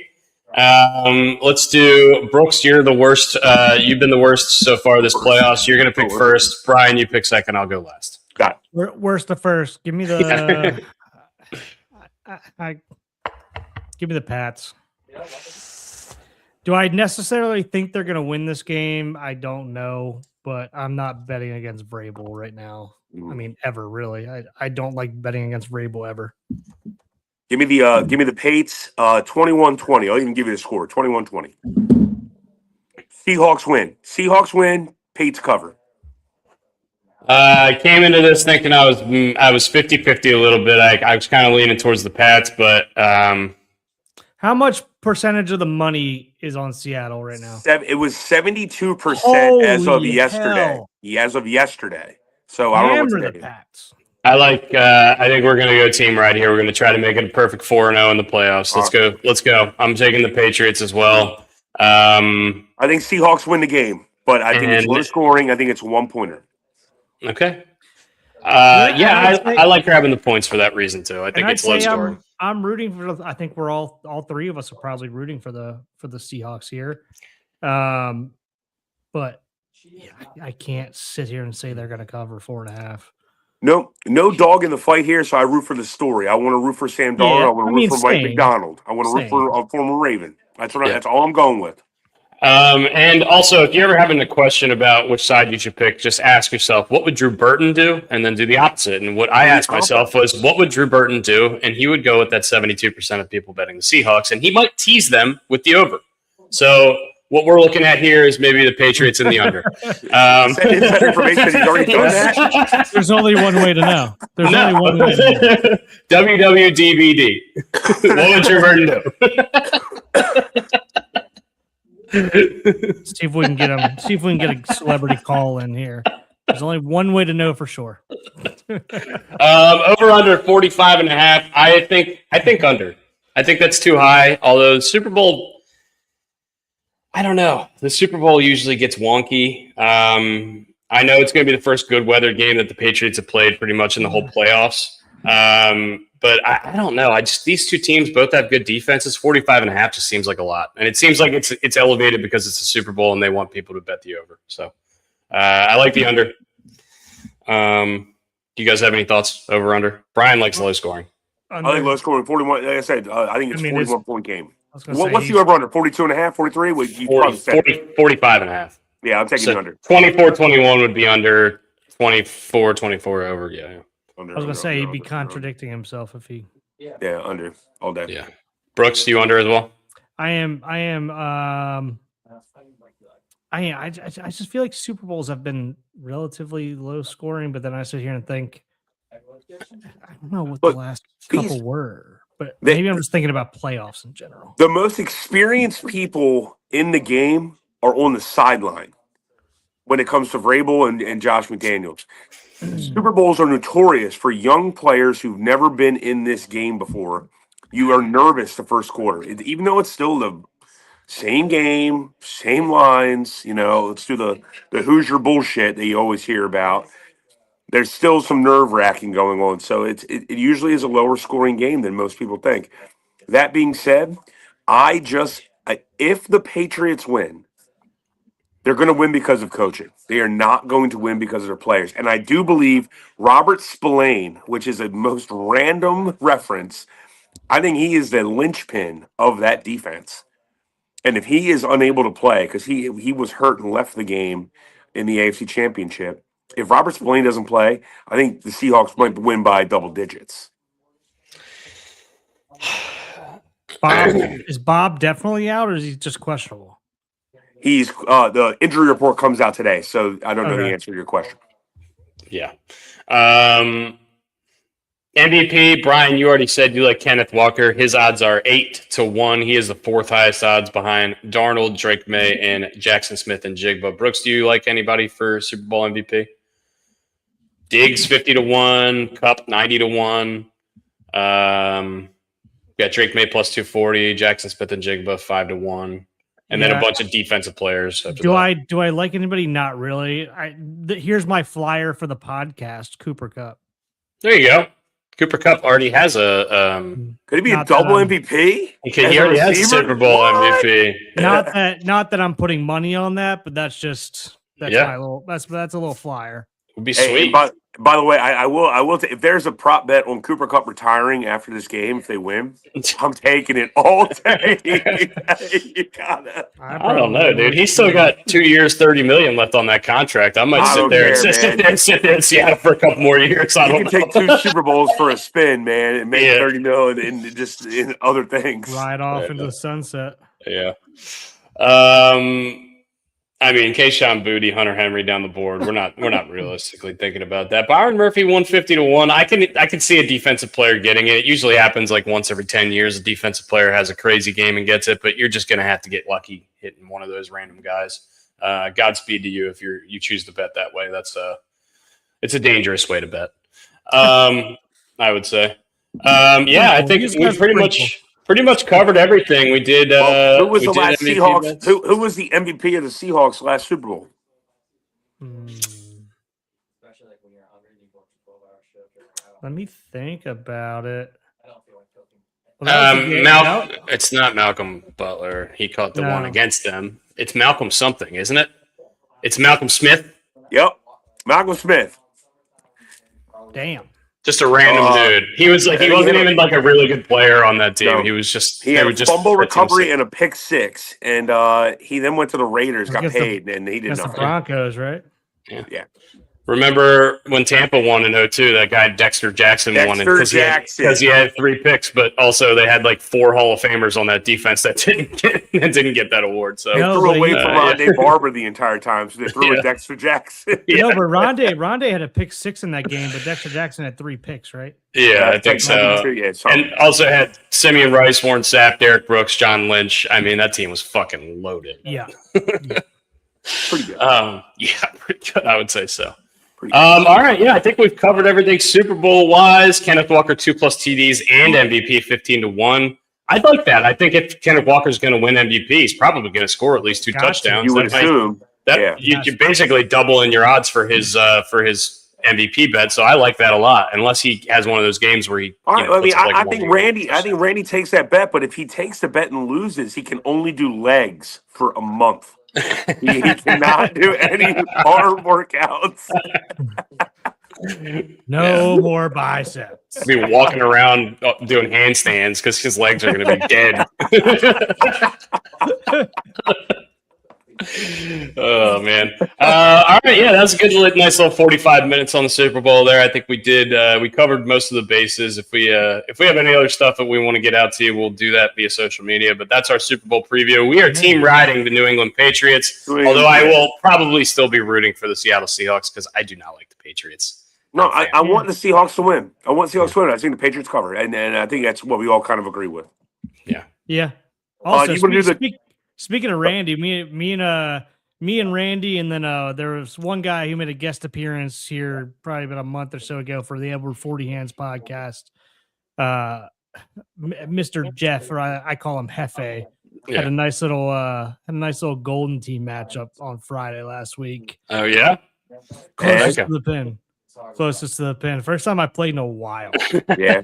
Let's do Brooks. You're the worst. You've been the worst so far this playoffs. You're going to pick first. Brian, you pick second. I'll go last. Got it. Worst to first. Give me the. Give me the Pats. Do I necessarily think they're going to win this game? I don't know, but I'm not betting against Vrabel right now. I mean, ever really. I don't like betting against Vrabel ever. Give me the Pates 21-20. I'll even give you the score 21-20. Seahawks win. Pates cover. I came into this thinking I was 50-50 a little bit. I was kind of leaning towards the Pats, but how much percentage of the money is on Seattle right now? It was 72% as of yesterday. Hell. As of yesterday. So I don't know what the Pats. I think we're going to go team right here. We're going to try to make it a perfect 4-0 in the playoffs. Let's go. I'm taking the Patriots as well. I think Seahawks win the game, but I think it's low scoring. I think it's a 1-pointer. Okay. I like grabbing the points for that reason too. I think it's low scoring. I'm rooting for. I think we're all three of us are probably rooting for the Seahawks here, but I can't sit here and say they're going to cover 4.5. No dog in the fight here. So I root for the story. I want to root for Sam Darnold. I want to root for Mike McDonald. I want to root for a former Raven. That's all I'm going with. And also, if you're ever having a question about which side you should pick, just ask yourself, what would Drew Burton do? And then do the opposite. And what I asked myself was, what would Drew Burton do? And he would go with that 72% of people betting the Seahawks, and he might tease them with the over. So what we're looking at here is maybe the Patriots in the under. Is that information? He's already done that? There's only one way to know. Only one way to know. WWDBD. What would Drew Burton do? See if we can get him. See if we can get a celebrity call in here. There's only one way to know for sure. Over under 45.5. I think under. I think that's too high. Although the Super Bowl, I don't know. The Super Bowl usually gets wonky. I know it's going to be the first good weather game that the Patriots have played pretty much in the whole playoffs. But I don't know. These two teams both have good defenses. 45.5 just seems like a lot, and it seems like it's elevated because it's a Super Bowl and they want people to bet the over. So I like the under. Do you guys have any thoughts over under? Brian likes low scoring. I think low scoring 41. Like I said, I think it's 41-point game. What's the over under? 42.5, 43? 45.5. Yeah, I'm taking the under. 24-21 would be under. 24-24 over. Yeah. I was going to say he'd be contradicting himself if he. Yeah, under all day. Yeah. Brooks, you under as well? I just feel like Super Bowls have been relatively low scoring, but then I sit here and think, I don't know what the last couple were, but maybe I'm just thinking about playoffs in general. The most experienced people in the game are on the sideline when it comes to Vrabel and Josh McDaniels. Super Bowls are notorious for young players who've never been in this game before. You are nervous the first quarter, even though it's still the same game, same lines. Let's do the Hoosier bullshit that you always hear about. There's still some nerve wracking going on, so it usually is a lower scoring game than most people think. That being said, if the Patriots win, they're going to win because of coaching. They are not going to win because of their players. And I do believe Robert Spillane, which is a most random reference, I think he is the linchpin of that defense. And if he is unable to play, because he was hurt and left the game in the AFC Championship, if Robert Spillane doesn't play, I think the Seahawks might win by double digits. Is Bob definitely out, or is he just questionable? He's the injury report comes out today, so I don't know the answer to your question. Yeah. MVP, Brian, you already said you like Kenneth Walker. His odds are 8-1. He is the fourth highest odds behind Darnold, Drake Maye, and Jackson Smith and Jigba. Brooks, do you like anybody for Super Bowl MVP? Diggs 50-1, Cup 90-1. Got Drake Maye plus 240, Jackson Smith and Jigba 5-1. And then a bunch of defensive players. Do I like anybody? Not really. Here's my flyer for the podcast, Cooper Kupp. There you go. Cooper Kupp already has a. Could he be a double MVP? He already has a Super Bowl MVP. Not that I'm putting money on that, but that's my little that's a little flyer. Would be sweet. By the way, I will. If there's a prop bet on Cooper Kupp retiring after this game, if they win, I'm taking it all day. You gotta. I don't know, dude. He's still got 2 years, $30 million left on that contract. I might sit there in Seattle for a couple more years. I don't know. Take 2 Super Bowls for a spin, man, and make $30 million and just in other things. Ride off into the sunset. Yeah. I mean, Keyshawn Booty, Hunter Henry down the board. We're not realistically thinking about that. Byron Murphy 150-1. I can see a defensive player getting it. It usually happens like once every 10 years. A defensive player has a crazy game and gets it, but you're just going to have to get lucky hitting one of those random guys. Godspeed to you if you choose to bet that way. It's a dangerous way to bet. I would say. I think we pretty much covered everything. We did. Who was the last Seahawks? Who was the MVP of the Seahawks last Super Bowl? Let me think about it. It's not Malcolm Butler. He caught the one against them. It's Malcolm something, isn't it? It's Malcolm Smith. Yep, Malcolm Smith. Damn. Just a random dude. He wasn't even like a really good player on that team. No. He was just he had a fumble recovery and a pick six, and he then went to the Raiders, got paid, and he did nothing. The Broncos, right? Yeah. Remember when Tampa won in 2002? That guy Dexter Jackson won because he had 3 picks, but also they had like 4 Hall of Famers on that defense that didn't get that award. So they threw away from Rondé Barber the entire time, so they threw a Dexter Jackson. No, but Rondé had a pick 6 in that game, but Dexter Jackson had 3 picks, right? Yeah, I think so. And also had Simeon Rice, Warren Sapp, Derek Brooks, John Lynch. I mean, that team was fucking loaded. Yeah. Pretty good. Pretty good. I would say so. All right, I think we've covered everything Super Bowl wise. Kenneth Walker 2+ TDs and MVP 15-1. I'd like that. I think if Kenneth Walker's going to win MVP, he's probably going to score at least 2 touchdowns. You would assume you basically double in your odds for his MVP bet. So I like that a lot. Unless he has one of those games where he. All right, I think Randy takes that bet, but if he takes the bet and loses, he can only do legs for a month. He cannot do any arm workouts. No more biceps. He'll be walking around doing handstands because his legs are going to be dead. Oh man! All right, that's a good, nice little 45 minutes on the Super Bowl there. I think we did. We covered most of the bases. If we have any other stuff that we want to get out to you, we'll do that via social media. But that's our Super Bowl preview. We are team riding the New England Patriots, although I will probably still be rooting for the Seattle Seahawks because I do not like the Patriots. No, I want the Seahawks to win. I want Seahawks to win. I think the Patriots cover, and I think that's what we all kind of agree with. Yeah. Yeah. Also, speaking of Randy, me me and Randy, and then there was one guy who made a guest appearance here probably about a month or so ago for the Edward 40 Hands podcast. Mr. Jeff, or I call him Hefe, had a nice little Golden Team matchup on Friday last week. Oh yeah, closest to the pin. Closest to the pin. First time I played in a while. Yeah,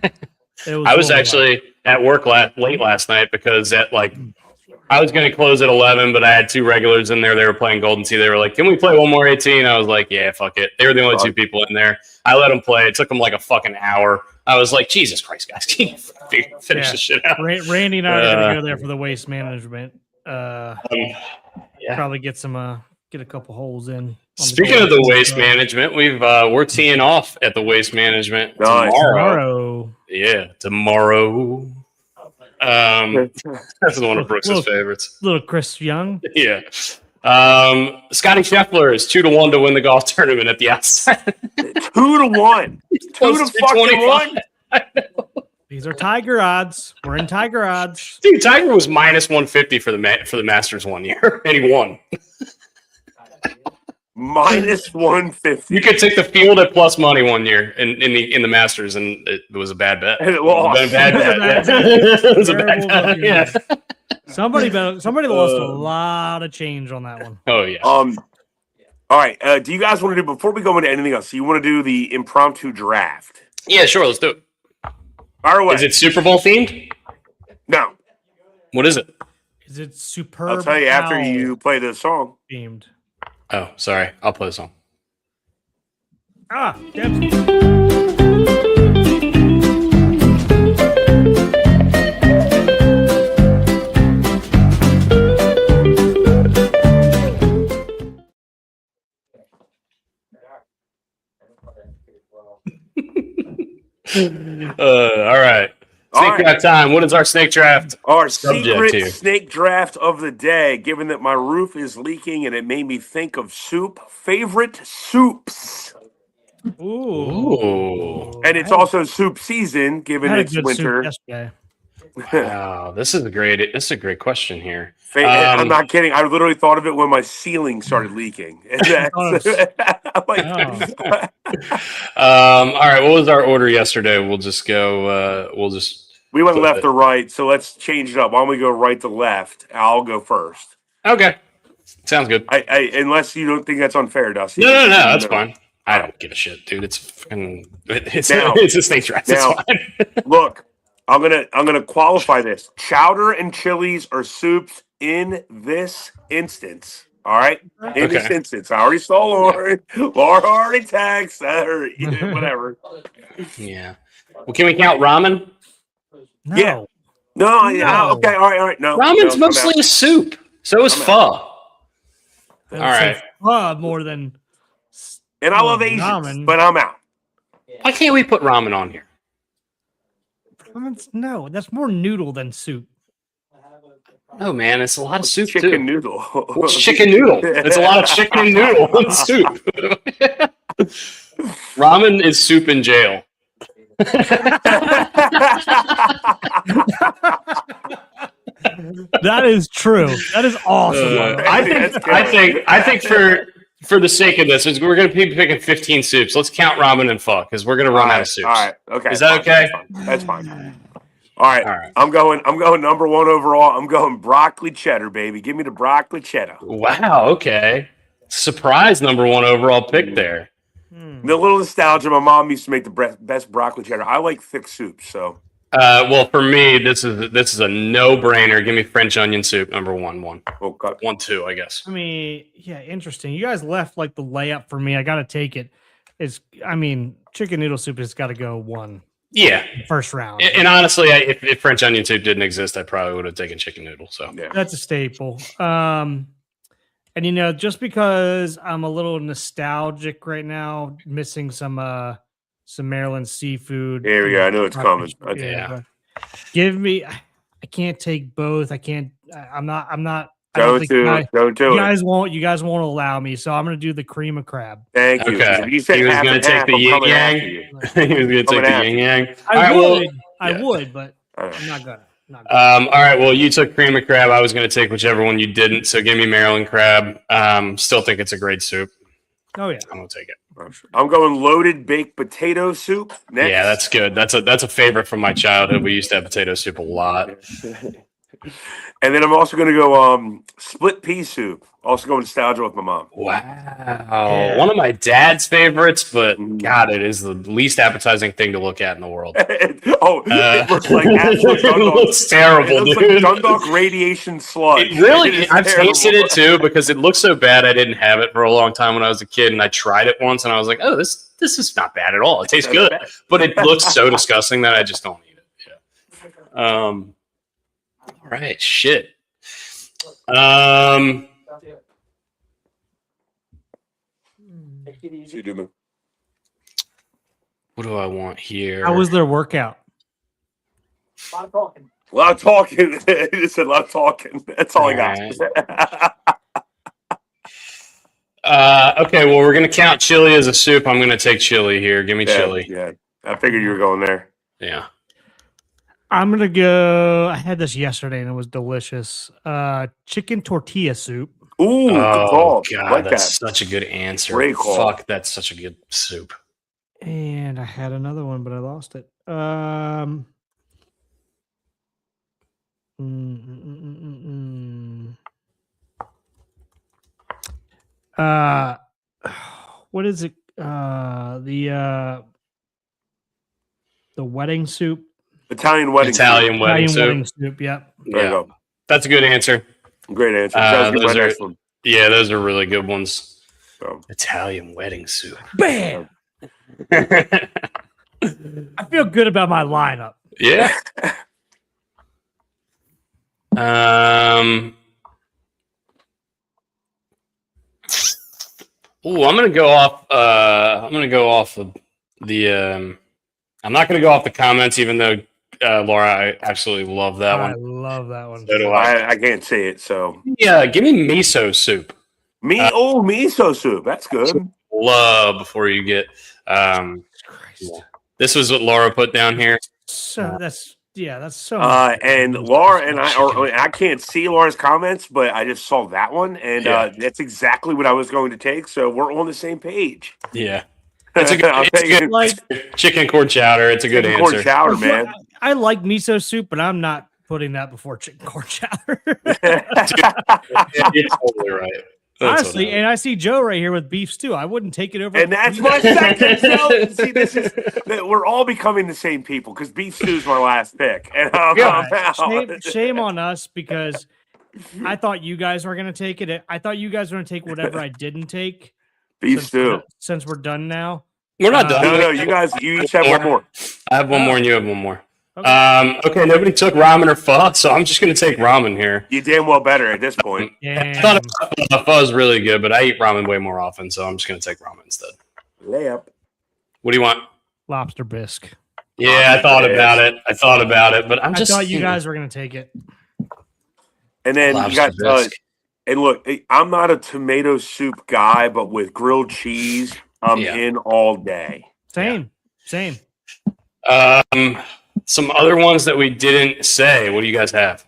I was actually at work late last night because I was going to close at 11, but I had two regulars in there. They were playing Golden Tee. They were like, "Can we play one more 18?" I was like, "Yeah, fuck it." They were the only two people in there. I let them play. It took them like a fucking hour. I was like, "Jesus Christ, guys, can you finish this shit out?" Randy and I are going to go there for the waste management. Probably get a couple holes in. Speaking of the waste management, we're teeing off at the waste management tomorrow. Yeah, tomorrow. That's one of Brooks' favorites. Little Chris Young. Yeah. Scotty Scheffler is 2-1 to win the golf tournament at the outside. 2-1. 2-1. These are Tiger odds. We're in Tiger odds. Dude, Tiger was minus 150 for the Masters one year, and he won. Minus 150. You could take the field at plus money one year in the Masters, and it was a bad bet. It was a bad bet. It was a bad bet. Yeah. Somebody lost a lot of change on that one. Oh yeah. All right. Do you guys want to do, before we go into anything else? So you want to do the impromptu draft? Yeah, sure. Let's do it. Fire away. Is it Super Bowl themed? No. What is it? Is it superb? I'll tell you after you play the song. Themed. Oh, sorry. I'll play the song. Debs. All right. Snake draft time. What is our snake draft? Our secret snake draft of the day, given that my roof is leaking and it made me think of soup. Favorite soups. Ooh. And it's also soup season, given it's winter. Wow, this is a great question here. I'm not kidding. I literally thought of it when my ceiling started leaking. All right, what was our order yesterday? We'll just go. We went left to right, so let's change it up. Why don't we go right to left? I'll go first. Okay, sounds good. Unless you don't think that's unfair, Dusty. No, that's fine. I don't give a shit, dude. It's a snake draft. It's fine. Look, I'm gonna qualify this. Chowder and chilies are soups in this instance. All right, in this instance, I already saw Lauren. Laura already texted her. Whatever. Yeah. Well, can we count ramen? No. Yeah. No. Yeah. Okay. All right. No. Ramen's mostly a soup. So is pho. All right. Pho more than. And I love Asians, ramen. But I'm out. Why can't we put ramen on here? No, that's more noodle than soup. No, man, it's a lot of soup chicken too. Noodle. What's chicken noodle? It's a lot of chicken noodle and soup. Ramen is soup in jail. That is true. That is awesome. I think for the sake of this, we're going to be picking 15 soups. Let's count ramen and pho because we're going to run out of soups. All right. Okay. Is that okay? That's fine. All right. I'm going number one overall. I'm going broccoli cheddar, baby. Give me the broccoli cheddar. Wow. Okay. Surprise number one overall pick there. The little nostalgia. My mom used to make the best broccoli cheddar. I like thick soups, so. Well, for me, this is a no-brainer. Give me French onion soup, number one. Okay. 1, 2, I guess. I mean, yeah, interesting. You guys left like the layup for me. I got to take it. Chicken noodle soup has got to go one. Yeah, first round. And honestly, if French onion soup didn't exist, I probably would have taken chicken noodle. So yeah. That's a staple. And just because I'm a little nostalgic right now, missing some Maryland seafood. Here we go. I know it's coming. Yeah. Give me. I can't take both. I can't. I'm not. Don't do it. You guys won't allow me, so I'm going to do the cream of crab. Thank you. Okay. You said he was going to take the yin yang. He was going to take the yin yang. I would, but I'm not gonna. Not good. All right. Well, you took cream of crab. I was going to take whichever one you didn't. So give me Maryland crab. Still think it's a great soup. Oh yeah. I'm going to take it. I'm going loaded baked potato soup. Next. Yeah, that's good. That's a favorite from my childhood. We used to have potato soup a lot. And then I'm also going to go split pea soup. Also going nostalgia with my mom. Wow. Yeah. One of my dad's favorites, but Mm. God, it is the least appetizing thing to look at in the world. It looks like absolute It Dundalk. looks terrible, It looks dude. like Dundalk radiation sludge. It really, is I've terrible. tasted it too because it looks so bad. I didn't have it for a long time when I was a kid, and I tried it once, and I was like, "Oh, this is not bad at all. It tastes good," but it looks so disgusting that I just don't eat it. Yeah. All right, shit. Take it easy. You do, man. What do I want here? How was their workout? A lot of talking. A lot of talking. He just said a lot of talking. That's all I got. Okay, well, we're gonna count chili as a soup. I'm gonna take chili here. Give me chili. Yeah, I figured you were going there. Yeah. I'm gonna go. I had this yesterday and it was delicious. Chicken tortilla soup. Ooh, good Oh call. God, Like that's that. such a good answer. Great call. Fuck, that's such a good soup. And I had another one, but I lost it. What is it? The wedding soup. Italian wedding. Italian wedding Italian soup. wedding soup. Yep. There you Yeah. go. That's a good answer. Great answer. Uh, That was those my are- next one. Yeah, those are really good ones. So, Italian wedding soup. Bam! I feel good about my lineup. Yeah. Ooh, I'm gonna go off. I'm gonna go off of the. I'm not gonna go off the comments, even though Laura, I absolutely love that I one. love that one. So do I. I can't say it. So Yeah, give me miso soup. miso soup. That's good. Love before you get. Christ. This was what Laura put down here. So that's so. And Laura and I can't see Laura's comments, but I just saw that one, and Yeah. that's exactly what I was going to take. So we're on the same page. Yeah, that's a good. I'll It's take good. like Chicken corn chowder. It's a good Chicken corn answer. chowder, man. I like miso soup, but I'm not putting that before chicken corn chowder. Yeah, you're totally right. That's Honestly, what I- and I see Joe right here with beef stew. I wouldn't take it over. And that's my second. So, see, this is we're all becoming the same people because beef stew is my last pick. And I'm out. Shame on us because I thought you guys were going to take it. I thought you guys were going to take whatever I didn't take. Beef stew. Since we're done now. We're not done. No, you each have one more. I have one more, and you have one more. Okay. Okay, nobody took ramen or pho, so I'm just going to take ramen here. You damn well better at this point. I thought pho is really good, but I eat ramen way more often, so I'm just going to take ramen instead. Layup. What do you want? Lobster bisque. Yeah, I thought about it, but I thought you guys were going to take it. And then you got and look, I'm not a tomato soup guy, but with grilled cheese, I'm in all day. Same. Some other ones that we didn't say. What do you guys have?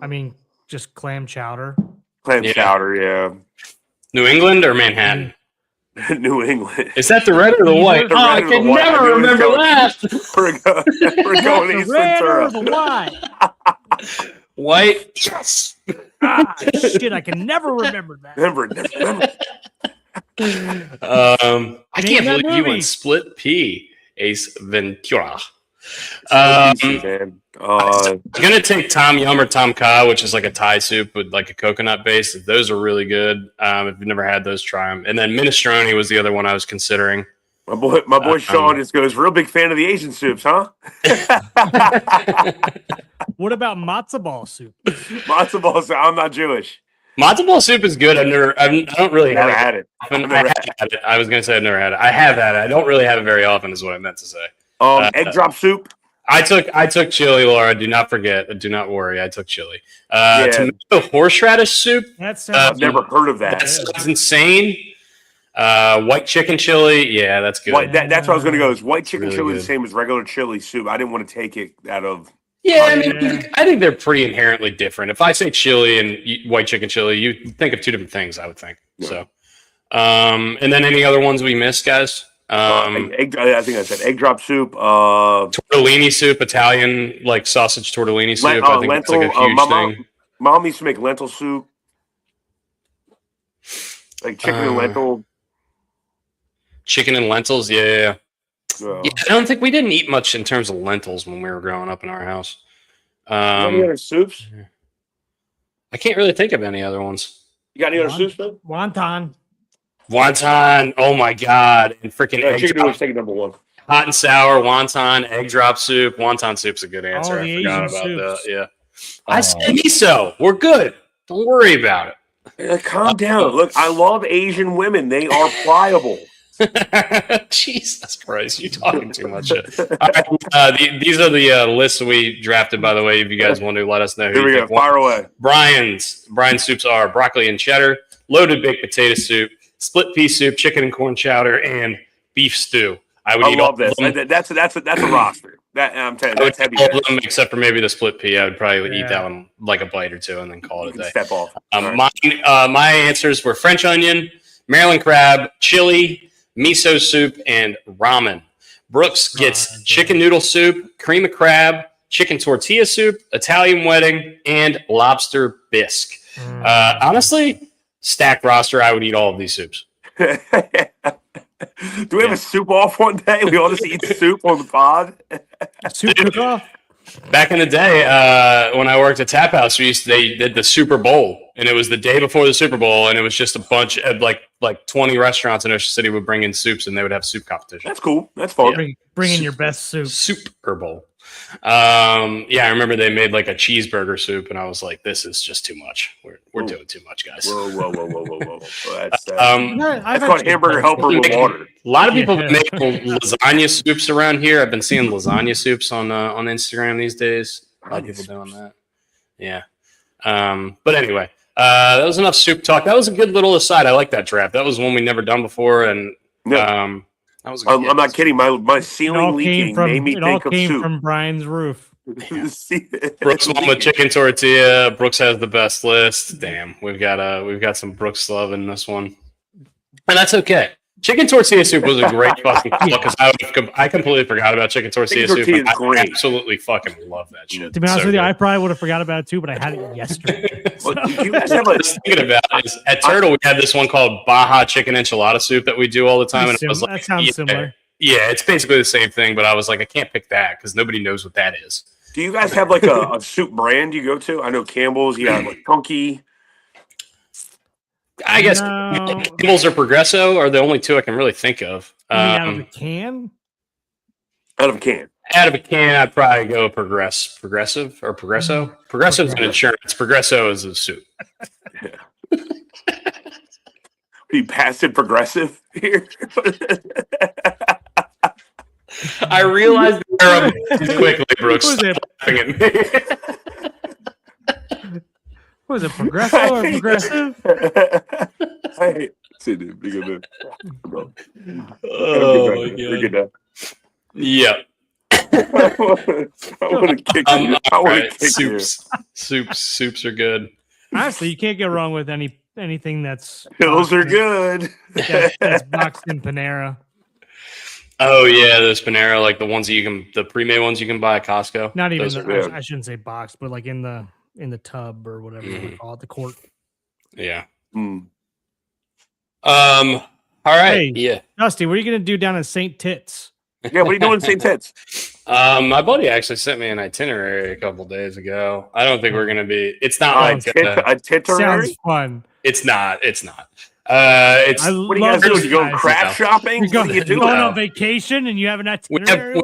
I mean, just clam chowder. Clam chowder, yeah. New England or Manhattan? New England. Is that the red or the white? The Oh, I red or the can white. I never knew it was remember going- that. We're going The East red or Ventura. the white? White. Yes. Shit, I can never remember that. Remember. I can't that believe you movie. went split pea, Ace Ventura. So easy, man. I'm gonna take Tom Yum or Tom Kha, which is like a Thai soup with like a coconut base. Those are really good. If you've never had those, try them. And then minestrone was the other one I was considering. My boy Sean just goes, real big fan of the Asian soups, huh? What about matzo ball soup? Matzo balls. I'm not Jewish. Matzo ball soup is good. I don't really Never have had it. it. Often. I've I never have had it. I was gonna say I've never had it. I have had it. I don't really have it very often, is what I meant to say. Egg drop soup. I took chili, Laura. Do not forget. Do not worry. I took chili. Tomato horseradish soup. That's I've never heard of that. That sounds insane. White chicken chili. Yeah, that's good. That's what I was going to go. Is white chicken really chili good. the same as regular chili soup? I didn't want to take it out of. Yeah, I mean, I think they're pretty inherently different. If I say chili and white chicken chili, you think of two different things, I would think. Yeah. So, and then any other ones we missed, guys? I think I said egg drop soup. Tortellini soup, Italian, like sausage tortellini soup. I think lentil, that's like a huge thing. Mom used to make lentil soup. Like chicken and lentil. Chicken and lentils, yeah. I don't think we didn't eat much in terms of lentils when we were growing up in our house. Any other soups? I can't really think of any other ones. You got any other soups, though? Wonton. Oh my god! And freaking egg chicken drop. noodles taking number one. Hot and sour wonton, egg drop soup. Wonton soup's a good answer. I forgot about soups. that. Yeah, I said miso. We're good. Don't worry about it. Calm down. Look, I love Asian women. They are pliable. Jesus Christ, you're talking too much. All right, these are the lists we drafted, by the way. If you guys want to let us know. Here we go. Fire away. Brian's soups are broccoli and cheddar, loaded baked potato soup, split pea soup, chicken and corn chowder, and beef stew. I love this. That's a roster. That I'm telling you, that's heavy. All of them except for maybe the split pea. I would probably eat that one like a bite or two and then call it a day. Step off. My answers were French onion, Maryland crab, chili, miso soup, and ramen. Brooks gets chicken noodle soup, cream of crab, chicken tortilla soup, Italian wedding, and lobster bisque. Honestly, stacked roster. I would eat all of these soups. Do we have a soup off one day? We all just eat soup on the pod. Soup cook-off? Back in the day, when I worked at Tap House, they did the Super Bowl, and it was the day before the Super Bowl, and it was just a bunch of like 20 restaurants in Ocean City would bring in soups, and they would have soup competition. That's cool. That's fun. Yeah. Bring in your best soup. Super Bowl. I remember they made like a cheeseburger soup, and I was like, "This is just too much. We're doing too much, guys." Whoa! That's called hamburger helper with water. A lot of people make lasagna soups around here. I've been seeing lasagna soups on Instagram these days. A lot of people doing that. Yeah. But anyway, that was enough soup talk. That was a good little aside. I like that draft. That was one we never done before, and that was. I'm not kidding. My ceiling leaking made me think of soup. It all came from Brian's roof. Brooks won with chicken tortilla. Brooks has the best list. Damn, we've got some Brooks love in this one, and that's okay. Chicken tortilla soup was a great fucking because I completely forgot about chicken tortilla soup. I absolutely fucking love that shit. To be honest with you, I probably would have forgot about it too, but I had it yesterday. You guys have thinking about is at Turtle we had this one called Baja chicken enchilada soup that we do all the time, and I was like, that sounds similar. Yeah, it's basically the same thing, but I was like, I can't pick that because nobody knows what that is. Do you guys have like a soup brand you go to? I know Campbell's. You got like Chunky. I guess Campbell's or Progresso are the only two I can really think of. Out of a can? Out of a can. Out of a can, I'd probably go Progressive or Progresso. Progressive's an insurance. Progresso is a soup. Are you passive progressive here? I realized quickly, Brooks. Was it Progresso or Progressive? Hey, see, dude, be good, bro. Oh, my God. Yeah. I want to kick you. I want to kick Soups are good. Honestly, you can't go wrong with anything that's pills are good. That's boxed in Panera. Oh yeah, those Panera, like the ones that the pre-made ones you can buy at Costco. Not even I shouldn't say boxed, but like in the tub or whatever you call it, the quart. Yeah. All right. Hey, yeah. Dusty, what are you gonna do down in St. Tits? Yeah, what are you doing in St. Tits? My buddy actually sent me an itinerary a couple days ago. I don't think we're gonna be. It's not like a itinerary. Sounds fun. It's not. What do you guys do? You go crap shopping? What do you do? Going on vacation and you have an itinerary?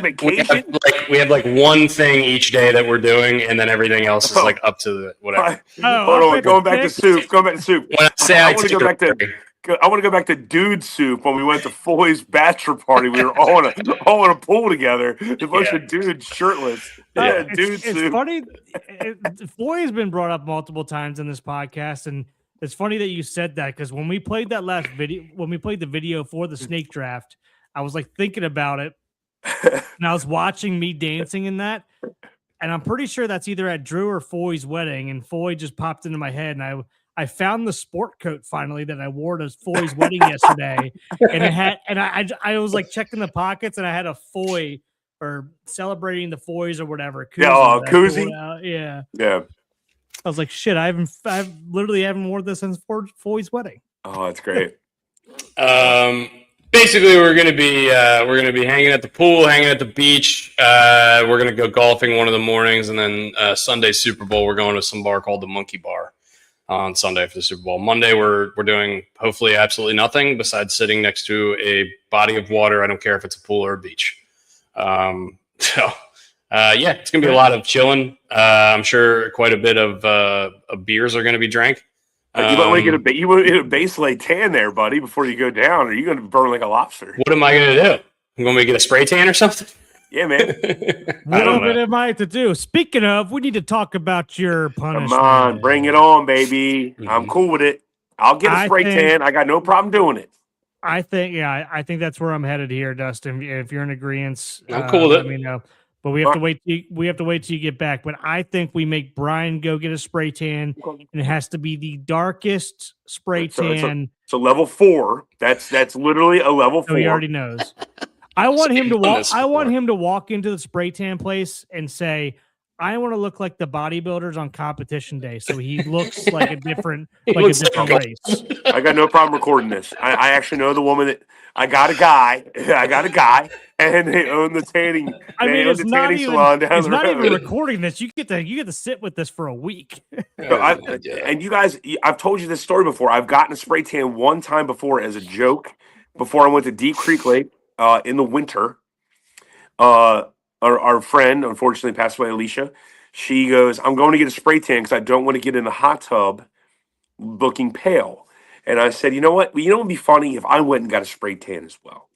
Vacation? We have like one thing each day that we're doing, and then everything else is like up to whatever. Hold on, going back to soup. When I say I want to go back to dude soup. When we went to Foy's bachelor party, we were all in a pool together. A bunch of dudes shirtless. It's funny. Foy has been brought up multiple times in this podcast, and It's funny that you said that because when we played that last video, when we played the video for the snake draft, I was like thinking about it, and I was watching me dancing in that, and I'm pretty sure that's either at Drew or Foy's wedding, and Foy just popped into my head, and I found the sport coat finally that I wore to Foy's wedding yesterday, and it had, and I was like checking the pockets, and I had a Foy or celebrating the Foys or whatever. Koozie. Yeah. I was like, shit, I literally haven't worn this since Foy's wedding. Oh, that's great. Basically, we're gonna be hanging at the pool, hanging at the beach. We're gonna go golfing one of the mornings, and then Sunday Super Bowl, we're going to some bar called the Monkey Bar on Sunday for the Super Bowl. Monday, we're doing hopefully absolutely nothing besides sitting next to a body of water. I don't care if it's a pool or a beach. Yeah, it's gonna be a lot of chilling. I'm sure quite a bit of beers are gonna be drank. You want to get a base lay tan there, buddy, before you go down, or you going to burn like a lobster. What am I gonna do? I'm gonna get a spray tan or something? Yeah, man. What am I to do? Speaking of, we need to talk about your punishment. Come on, bring it on, baby. Mm-hmm. I'm cool with it. I'll get a spray tan. I got no problem doing it. I think that's where I'm headed here, Dustin. If you're in agreement, I'm cool with it. Let me know. But we have to wait. We have to wait till you get back. But I think we make Brian go get a spray tan, and it has to be the darkest spray tan. So level 4. That's literally a level 4. So he already knows. I want him to walk. I want him to walk into the spray tan place and say, "I want to look like the bodybuilders on competition day." So he looks like a different, race. I got no problem recording this. I actually know the woman that I got a guy, and they own the tanning. It's not salon down it's the not road. even recording this. You get to sit with this for a week. And you guys, I've told you this story before. I've gotten a spray tan one time before as a joke. Before I went to Deep Creek Lake in the winter. Our friend, unfortunately, passed away, Alicia. She goes, "I'm going to get a spray tan because I don't want to get in the hot tub looking pale." And I said, "You know what? Well, it'd be funny if I went and got a spray tan as well."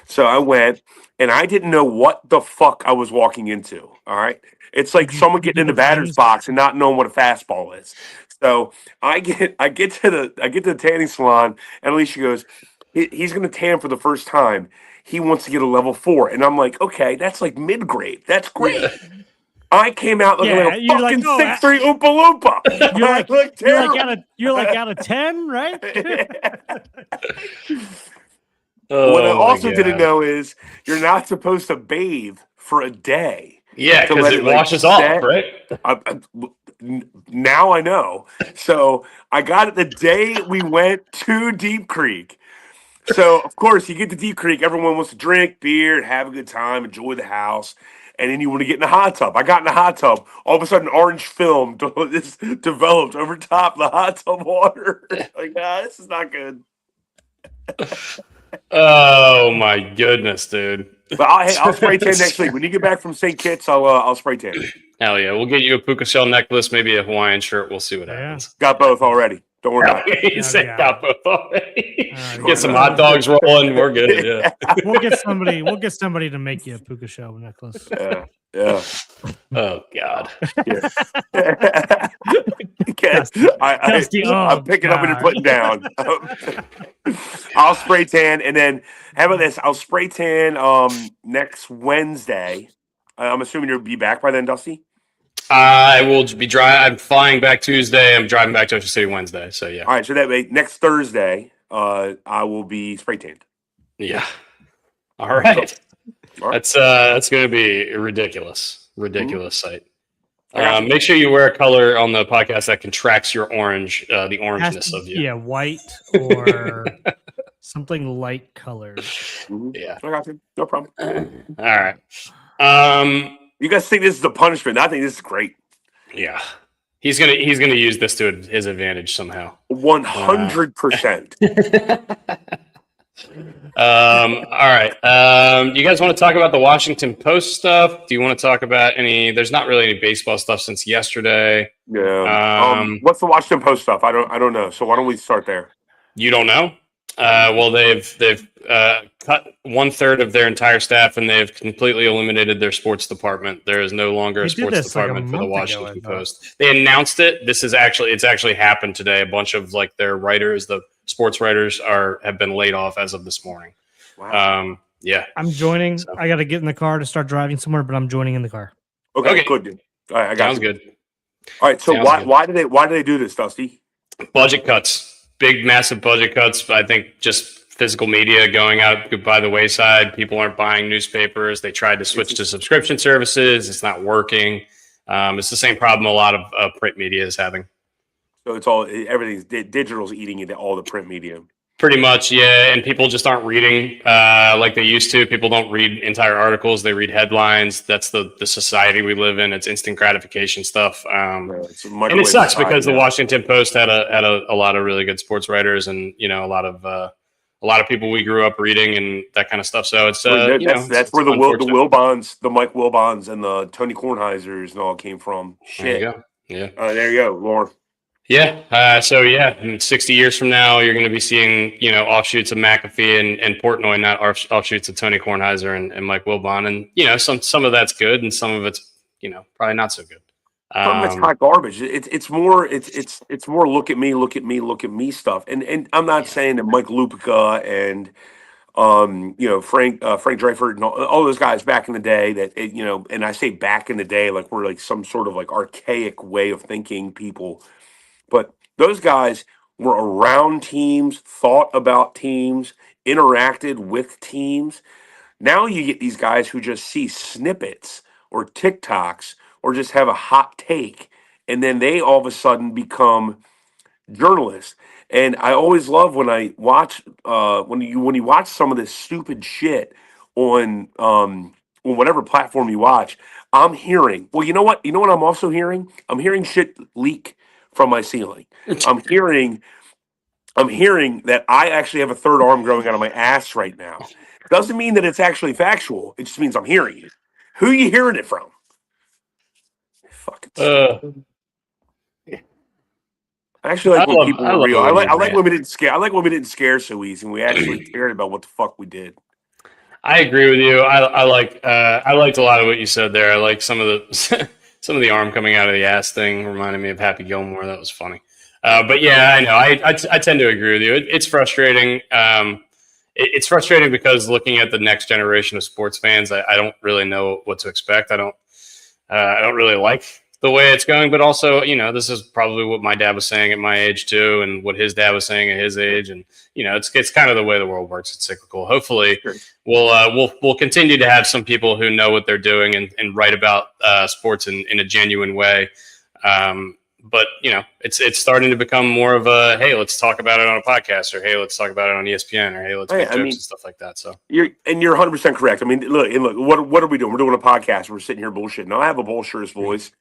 So I went, and I didn't know what the fuck I was walking into. All right, it's like someone getting in the batter's box and not knowing what a fastball is. So I get to the tanning salon, and Alicia goes, "He's going to tan for the first time. He wants to get a level 4." And I'm like, okay, that's like mid-grade. That's great. Yeah. I came out looking like a fucking 6'3" Oompa Loompa. You're like out of 10, right? What I also didn't know is you're not supposed to bathe for a day. Yeah, because it washes off, right? Now I know. So I got it the day we went to Deep Creek. So, of course, you get to Deep Creek, everyone wants to drink beer, have a good time, enjoy the house, and then you want to get in the hot tub. I got in the hot tub. All of a sudden, orange film developed over top the hot tub water. Like, this is not good. Oh, my goodness, dude. But I'll spray tan next week. When you get back from St. Kitts, I'll spray tan. Hell yeah. We'll get you a puka shell necklace, maybe a Hawaiian shirt. We'll see what happens. Got both already. Don't worry about it. You said got both already. Get some hot dogs rolling. We're good. Yeah. We'll get somebody to make you a puka shell necklace. Yeah. Oh God. Yeah. I'm picking up and you're putting down. I'll spray tan, and then how about this? I'll spray tan next Wednesday. I'm assuming you'll be back by then, Dusty. I will be driving. I'm flying back Tuesday. I'm driving back to Ocean City Wednesday. So yeah. All right. So that way, next Thursday, I will be spray tanned. Yeah. All right. That's going to be a ridiculous sight. Make sure you wear a color on the podcast that contracts your orange, the orangeness of you. Yeah, white or something light colored. Yeah. I got you. No problem. All right. You guys think this is a punishment? I think this is great. Yeah, he's gonna use this to his advantage somehow. 100%. All right. You guys want to talk about the Washington Post stuff? Do you want to talk about any? There's not really any baseball stuff since yesterday. Yeah. What's the Washington Post stuff? I don't know. So why don't we start there? You don't know? Well, they've cut 1/3 of their entire staff, and they've completely eliminated their sports department. There is no longer They a did sports this, like, a department for the month ago, I Washington thought. Post. They announced it. It's actually happened today. A bunch of like their writers, the sports writers, have been laid off as of this morning. Wow. Yeah, I'm joining. So- I got to get in the car to start driving somewhere, but I'm joining in the car. Okay, Okay. good. Dude. All right, I got sounds you. good. All right, so Sounds good. why do they do this, Dusty? Budget cuts, big, massive budget cuts. I think just physical media going out by the wayside. People aren't buying newspapers. They tried to switch to subscription services. It's not working. It's the same problem a lot of print media is having. So everything's digital's eating into all the print media. Pretty much, yeah. And people just aren't reading like they used to. People don't read entire articles. They read headlines. That's the society we live in. It's instant gratification stuff. And it sucks because the Washington Post had a lot of really good sports writers and, a lot of people we grew up reading and that kind of stuff. So it's that's where the Wilbons, the Mike Wilbons and the Tony Kornheisers and all came from. Shit. There you go. Yeah. There you go, Lauren. Yeah. In 60 years from now, you're going to be seeing, offshoots of McAfee and Portnoy, not offshoots of Tony Kornheiser and Mike Wilbon. And, some of that's good and some of it's, probably not so good. Some of it's hot garbage. It's more look at me stuff. And I'm not saying that Mike Lupica and Frank Dreifert and all those guys back in the day that and I say back in the day like we're like some sort of like archaic way of thinking people. But those guys were around teams, thought about teams, interacted with teams. Now you get these guys who just see snippets or TikToks or just have a hot take, and then they all of a sudden become journalists. And I always love when I watch when you watch some of this stupid shit on whatever platform you watch. I'm hearing. Well, you know what? You know what I'm also hearing? I'm hearing shit leak from my ceiling. I'm hearing that I actually have a third arm growing out of my ass right now. Doesn't mean that it's actually factual. It just means I'm hearing it. Who are you hearing it from? Fucking I actually like when people were real. I like when we didn't scare. I like when we didn't scare so easy and we actually cared about what the fuck we did. I agree with you. I liked a lot of what you said there. I like some of the arm coming out of the ass thing reminded me of Happy Gilmore. That was funny. But yeah, I know. I tend to agree with you. It's frustrating. It's frustrating because looking at the next generation of sports fans, I don't really know what to expect. I don't really like the way it's going, but also, this is probably what my dad was saying at my age too, and what his dad was saying at his age, and it's kind of the way the world works. It's cyclical. Hopefully, we'll continue to have some people who know what they're doing and write about sports in a genuine way. But it's starting to become more of a hey, let's talk about it on a podcast, or hey, let's talk about it on ESPN, or hey, let's make jokes and stuff like that. So you're 100% correct. I mean, look, what are we doing? We're doing a podcast. We're sitting here bullshitting. Now I have a bullshitter's voice.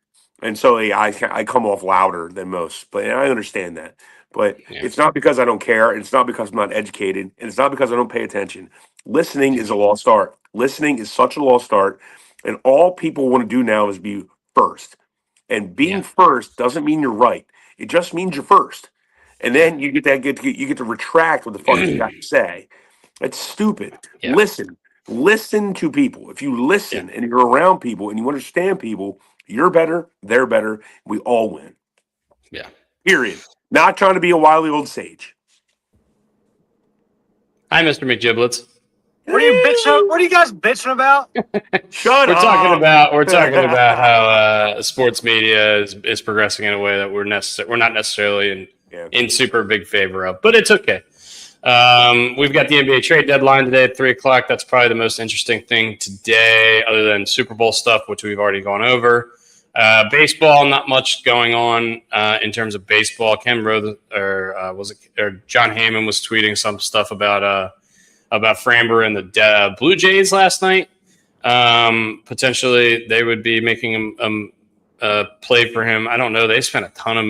And so I come off louder than most, but I understand that. But It's not because I don't care. And it's not because I'm not educated. And it's not because I don't pay attention. Listening is a lost art. Listening is such a lost art. And all people want to do now is be first. And being first doesn't mean you're right. It just means you're first. And then you get to retract what the fuck you got to say. That's stupid. Yeah. Listen to people. If you listen and you're around people and you understand people, you're better, they're better, we all win. Yeah. Period. Not trying to be a wily old sage. Hi, Mr. McGiblets. What are you bitching? What are you guys bitching about? We're talking about how sports media is progressing in a way that we're not necessarily in super big favor of, but it's okay. We've got the NBA trade deadline today at 3:00. That's probably the most interesting thing today, other than Super Bowl stuff, which we've already gone over. Baseball, not much going on in terms of baseball. John Heyman was tweeting some stuff about Framber and the Blue Jays last night. Potentially, they would be making a play for him. I don't know. They spent a ton of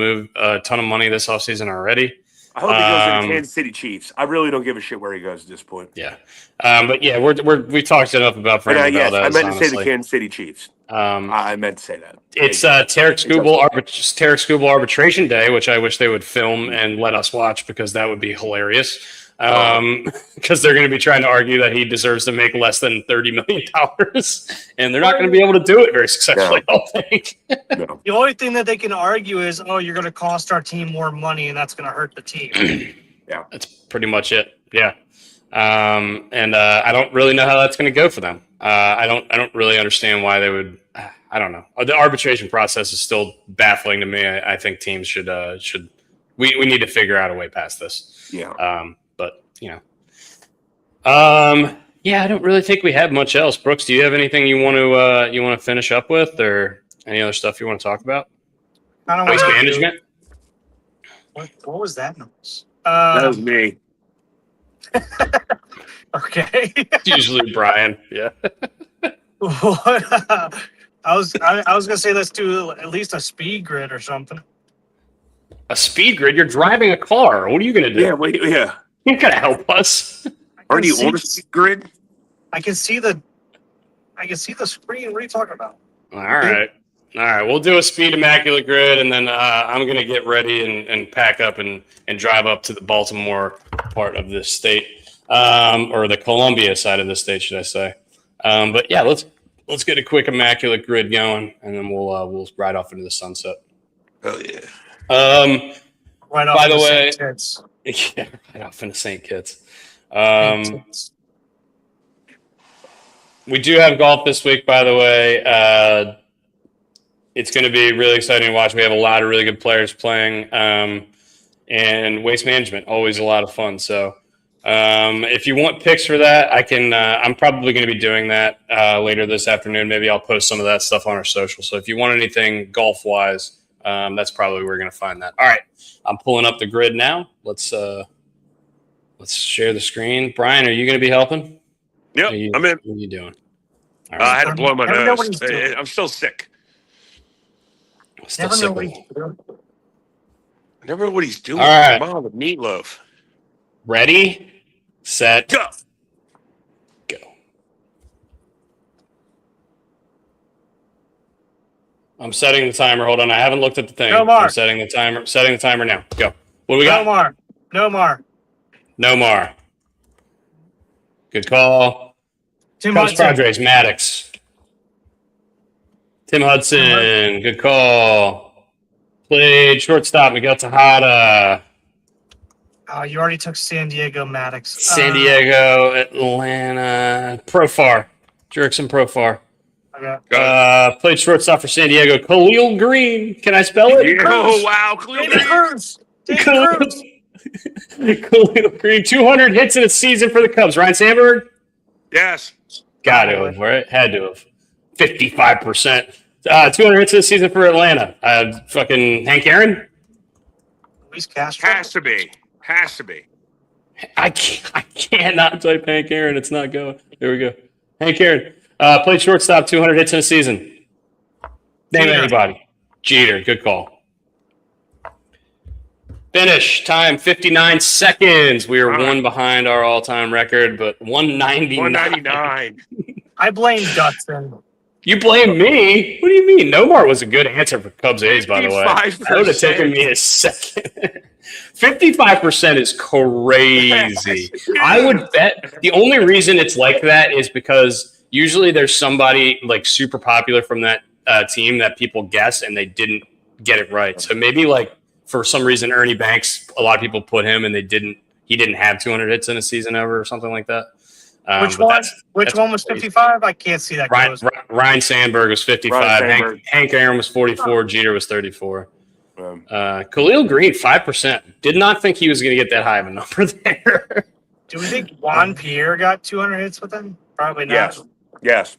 money this offseason already. I hope he goes to the Kansas City Chiefs. I really don't give a shit where he goes at this point. Yeah, but yeah, we talked enough about Framber Valdez. I meant to say the Kansas City Chiefs. I meant to say that. It's Tarek Skubal Arbitration Day, which I wish they would film and let us watch because that would be hilarious. because they're going to be trying to argue that he deserves to make less than $30 million, and they're not going to be able to do it very successfully, I don't think. No. The only thing that they can argue is, oh, you're going to cost our team more money, and that's going to hurt the team. Yeah. That's pretty much it. Yeah. And I don't really know how that's going to go for them. I don't really understand why they would. I don't know. The arbitration process is still baffling to me. I think teams should. We need to figure out a way past this. Yeah. But yeah, I don't really think we have much else. Brooks, do you have anything you want to finish up with, or any other stuff you want to talk about? I don't Waste know. management. What was that noise? That was me. Okay. It's usually Brian. Yeah. What? I was gonna say let's do at least a speed grid or something. A speed grid? You're driving a car. What are you going to do? Yeah. Wait. Yeah. You're going to help us. Aren't you on the grid? I can see the screen. What are you talking about? All right. We'll do a speed immaculate grid, and then I'm going to get ready and pack up and drive up to the Baltimore part of this state, or the Columbia side of the state, should I say. But yeah, let's get a quick immaculate grid going, and then we'll ride off into the sunset. Oh yeah. Right off by the into way, St. Kitts. Yeah, right off into St. Kitts. St. Kitts. We do have golf this week, by the way. It's going to be really exciting to watch. We have a lot of really good players playing, and waste management, always a lot of fun. So if you want picks for that, I can. I'm probably going to be doing that later this afternoon. Maybe I'll post some of that stuff on our social. So if you want anything golf-wise, that's probably where we're going to find that. All right, I'm pulling up the grid now. Let's share the screen. Brian, are you going to be helping? Yep. I'm in. What are you doing? All right. I had to blow my Never know what nose. he's doing. I'm still sick. Still Never know sick what with he's it. doing. I never know what he's doing. All right. Mom, the meatloaf. Ready, set, Go. go. I'm setting the timer. Hold on. I haven't looked at the thing. No more. I'm setting the timer. Setting the timer now. Go. What do we got? No more. No more. Good call. Tim Cubs, Hudson. Padres, Maddox. Tim Hudson. Good call. Played shortstop, Miguel Tejada. Oh, you already took San Diego Maddox. San Diego, Atlanta. Profar. Jerkson Profar. Okay. Played shortstop for San Diego. Khalil Green. Can I spell it? Yeah, oh, wow. David Cruz. Khalil Green. 200 hits in a season for the Cubs. Ryan Sandberg? Yes. Got to have, right? Had to have. 55%. 200 hits in a season for Atlanta. Fucking Hank Aaron? Luis Castro. Has to be. I cannot type Hank Aaron. It's not going. There we go. Hank Aaron. Played shortstop, 200 hits in a season. Name Jeter. anybody. Jeter. Good call. Finish time 59 seconds. We are one behind our all-time record, but 199. 199. I blame Dutson. You blame me? What do you mean? Nomar was a good answer for Cubs A's, by the way. 55%. That would have taken me a second. 55% is crazy. I would bet the only reason it's like that is because usually there's somebody like super popular from that team that people guess and they didn't get it right. So maybe like for some reason Ernie Banks, a lot of people put him and he didn't have 200 hits in a season ever or something like that. Which one? Which one was 55? I can't see that. Ryan Sandberg was 55. Hank Aaron was 44. Jeter was 34. Khalil Green, 5%. Did not think he was going to get that high of a number there. Do we think Juan Pierre got 200 hits with him? Probably not. Yes.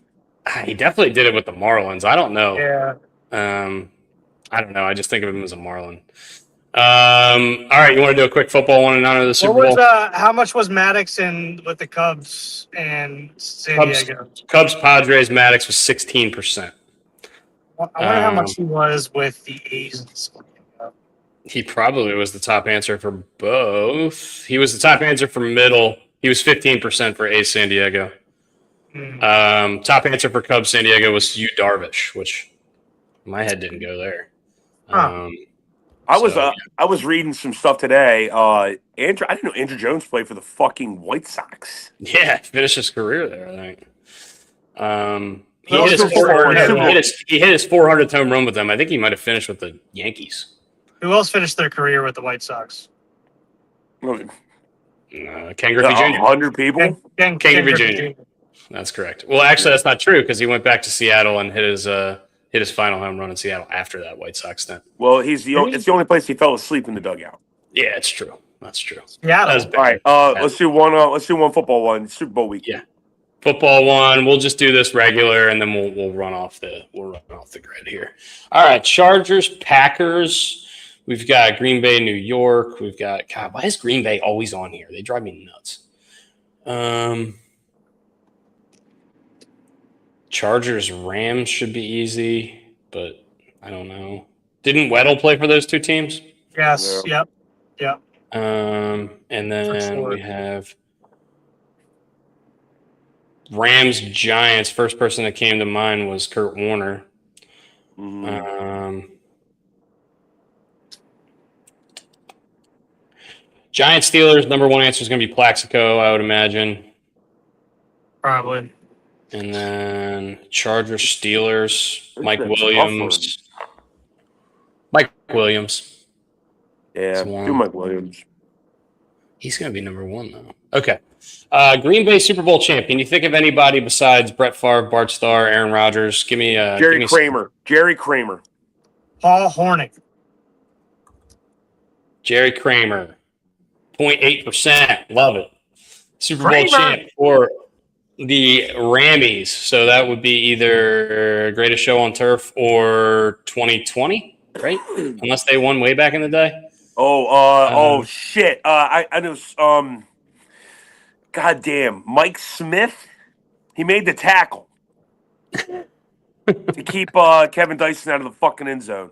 He definitely did it with the Marlins. I don't know. Yeah. I don't know. I just think of him as a Marlin. All right, you want to do a quick football one and honor the Super Bowl? How much was Maddox with the Cubs and San Diego? Cubs, Padres, Maddox was 16%. I wonder how much he was with the A's. He probably was the top answer for both. He was the top answer for middle. He was 15% for A's San Diego. Top answer for Cubs San Diego was Yu Darvish, which my head didn't go there. I was reading some stuff today. Andrew, I didn't know Andrew Jones played for the fucking White Sox. Yeah, finished his career there, I think. He Well, hit his it's still 400th he hit his 400th home run with them. I think he might have finished with the Yankees. Who else finished their career with the White Sox? Ken Griffey Jr. 100 people. Ken Griffey Griffey Jr. That's correct. Well, actually, that's not true because he went back to Seattle and hit his final home run in Seattle after that White Sox stint. Well, it's the only place he fell asleep in the dugout. Yeah, it's true. That's true. Yeah. That was All right, let's do one. Let's do one football one. Super Bowl week. Yeah. Football one. We'll just do this regular, and then we'll run off the grid here. All right, Chargers, Packers. We've got Green Bay, New York. We've got God. Why is Green Bay always on here? They drive me nuts. Chargers, Rams should be easy, but I don't know. Didn't Weddle play for those two teams? Yes. Yeah. Yep. And then sure. we have Rams, Giants. First person that came to mind was Kurt Warner. Giants, Steelers. Number one answer is going to be Plaxico, I would imagine. Probably. And then Chargers, Steelers. Mike That's a Williams. Mike Williams. Yeah, That's one. do Mike Williams. He's going to be number one, though. Okay. Green Bay Super Bowl champion. You think of anybody besides Brett Favre, Bart Starr, Aaron Rodgers? Give me Jerry Kramer. Jerry Kramer. Paul Hornick. Jerry Kramer. 0.8%. Love it. Super Bowl Kramer. champ for the Rammies. So that would be either Greatest Show on Turf or 2020, right? Unless they won way back in the day. Oh shit. I know. God damn, Mike Smith. He made the tackle to keep Kevin Dyson out of the fucking end zone.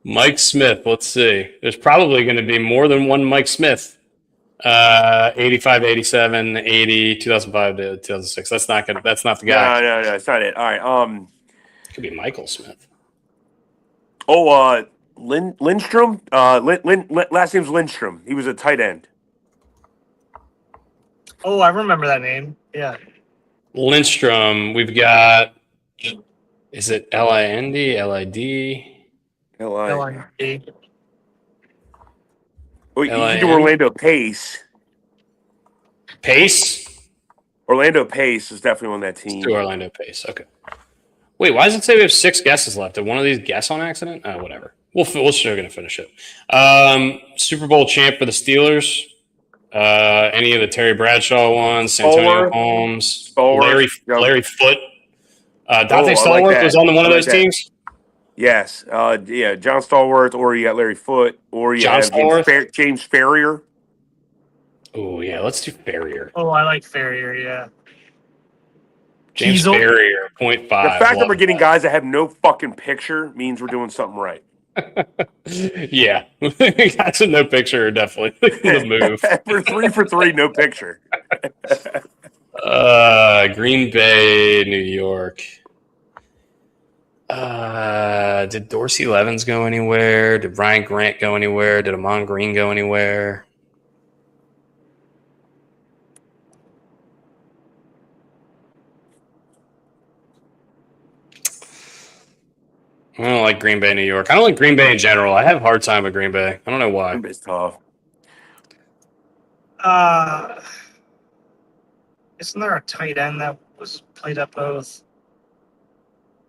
Mike Smith. Let's see. There's probably going to be more than one Mike Smith. 85, 87, 80, 2005 to 2006. That's not the guy. No, it's not it. All right. Could be Michael Smith. Lindstrom. Last name's Lindstrom. He was a tight end. Oh, I remember that name. Yeah. Lindstrom. We've got. Is it L-I-N-D? L-I-D? L-I-D. Well, you can do Orlando Pace. Pace? Orlando Pace is definitely on that team. Let's do Orlando Pace. Okay. Wait, why does it say we have 6 guesses left? Did one of these guess on accident? Oh, whatever. We're still going to finish it. Super Bowl champ for the Steelers. Any of the Terry Bradshaw ones, Santonio Holmes, Larry Foote. Dante Stallworth was on one of those teams? Yes. Yeah, John Stallworth, or you got Larry Foote, or you have James Ferrier. Oh, yeah, let's do Ferrier. Oh, I like Ferrier, yeah. James Ferrier, 0.5. The fact that we're getting guys that have no fucking picture means we're doing something right. Yeah. Guys with no picture are definitely the move. We're 3 for 3, no picture. Green Bay, New York. Did Dorsey Levens go anywhere? Did Ryan Grant go anywhere? Did Amon Green go anywhere? I don't like Green Bay, New York. I don't like Green Bay in general. I have a hard time with Green Bay. I don't know why. Green Bay's tough. Isn't there a tight end that was played at both?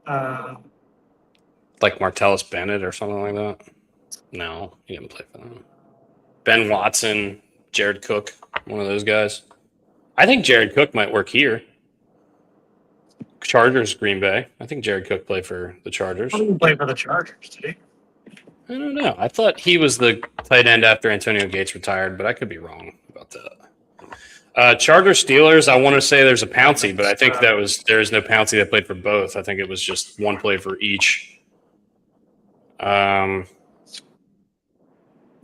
Like Martellus Bennett or something like that? No, he didn't play for them. Ben Watson, Jared Cook, one of those guys. I think Jared Cook might work here. Chargers, Green Bay. I think Jared Cook played for the Chargers. He played for the Chargers, did he? I don't know. I thought he was the tight end after Antonio Gates retired, but I could be wrong about that. Chargers, Steelers. I want to say there's a Pouncey, but I think there's no Pouncey that played for both. I think it was just one play for each. Let's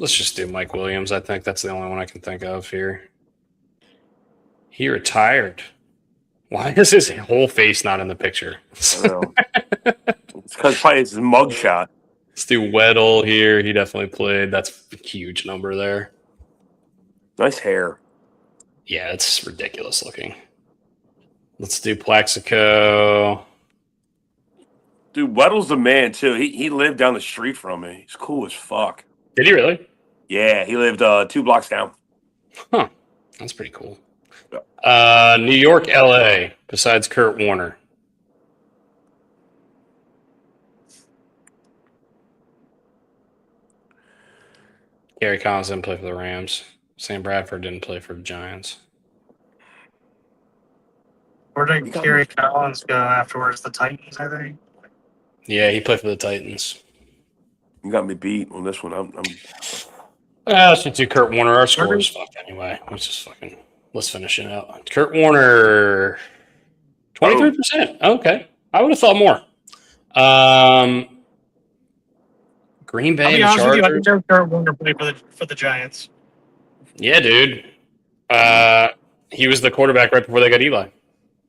just do Mike Williams. I think that's the only one I can think of here. He retired. Why is his whole face not in the picture? I don't know. It's because probably it's his mugshot. Let's do Weddle here. He definitely played. That's a huge number there. Nice hair. Yeah, it's ridiculous looking. Let's do Plaxico. Dude, Weddle's the man too. He lived down the street from me. He's cool as fuck. Did he really? Yeah, he lived 2 blocks down. Huh. That's pretty cool. New York, LA, besides Kurt Warner. Gary Collins didn't play for the Rams. Sam Bradford didn't play for the Giants. Where did Kerry Collins go afterwards? The Titans, I think. Yeah, he played for the Titans. You got me beat on this one. I'm Let's do Kurt Warner. Our score is fucked anyway. Let's finish it out. Kurt Warner, 23%. Okay. I would have thought more. Green Bay I'll be and honest with you. I Chargers. think Kurt Warner played for the Giants. Yeah, dude. He was the quarterback right before they got Eli.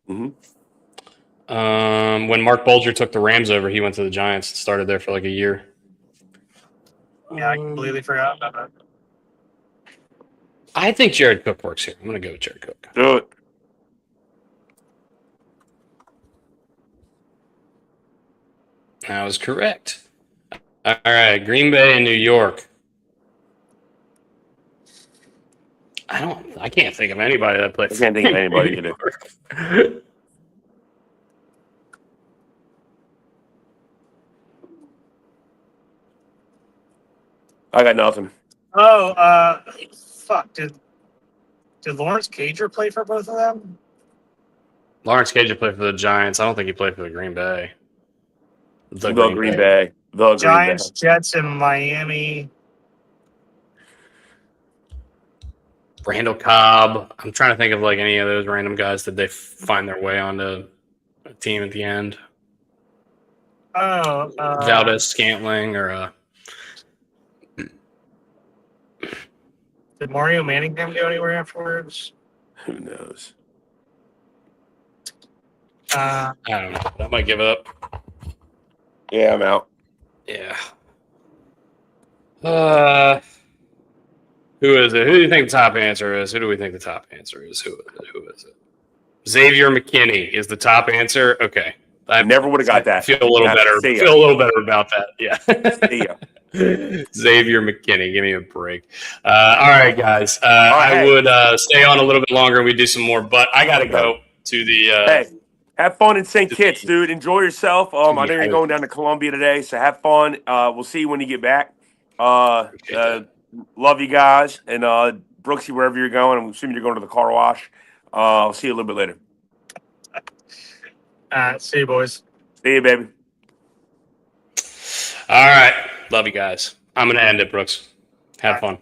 mm-hmm. When Mark Bulger took the Rams over, he went to the Giants and started there for like a year. Yeah, I completely forgot about that. I think Jared Cook works here. I'm going to go with Jared Cook. Do it. That was correct. All right, Green Bay and New York. I can't think of anybody that played. I can't think of anybody either. I got nothing. Oh, fuck. Did Lawrence Cager play for both of them? Lawrence Cage played for the Giants. I don't think he played for the Green Bay. The Green Bay. The Giants, Green Bay. Jets, and Miami. Randall Cobb. I'm trying to think of like any of those random guys. Did they find their way onto a team at the end? Oh, Valdez Scantling or did Mario Manningham go anywhere afterwards? Who knows? I don't know. I might give it up. Yeah, I'm out. Yeah. Who is it? Who do you think the top answer is? Who do we think the top answer is? Who is it? Xavier McKinney is the top answer. Okay. I never would have got that. Feel a little better. Feel a little better about that. Yeah. See ya. Xavier McKinney, give me a break. All right, guys. right, I would stay on a little bit longer and we do some more, but I got to go to the. Hey, have fun in St. Kitts, dude. Enjoy yourself. I know you're going down to Columbia today, so have fun. We'll see you when you get back. Love you guys, and Brooksy, wherever you're going. I'm assuming you're going to the car wash. I'll see you a little bit later. See you, boys. See you, baby. All right. Love you guys. I'm going to end it, Brooks. Have fun.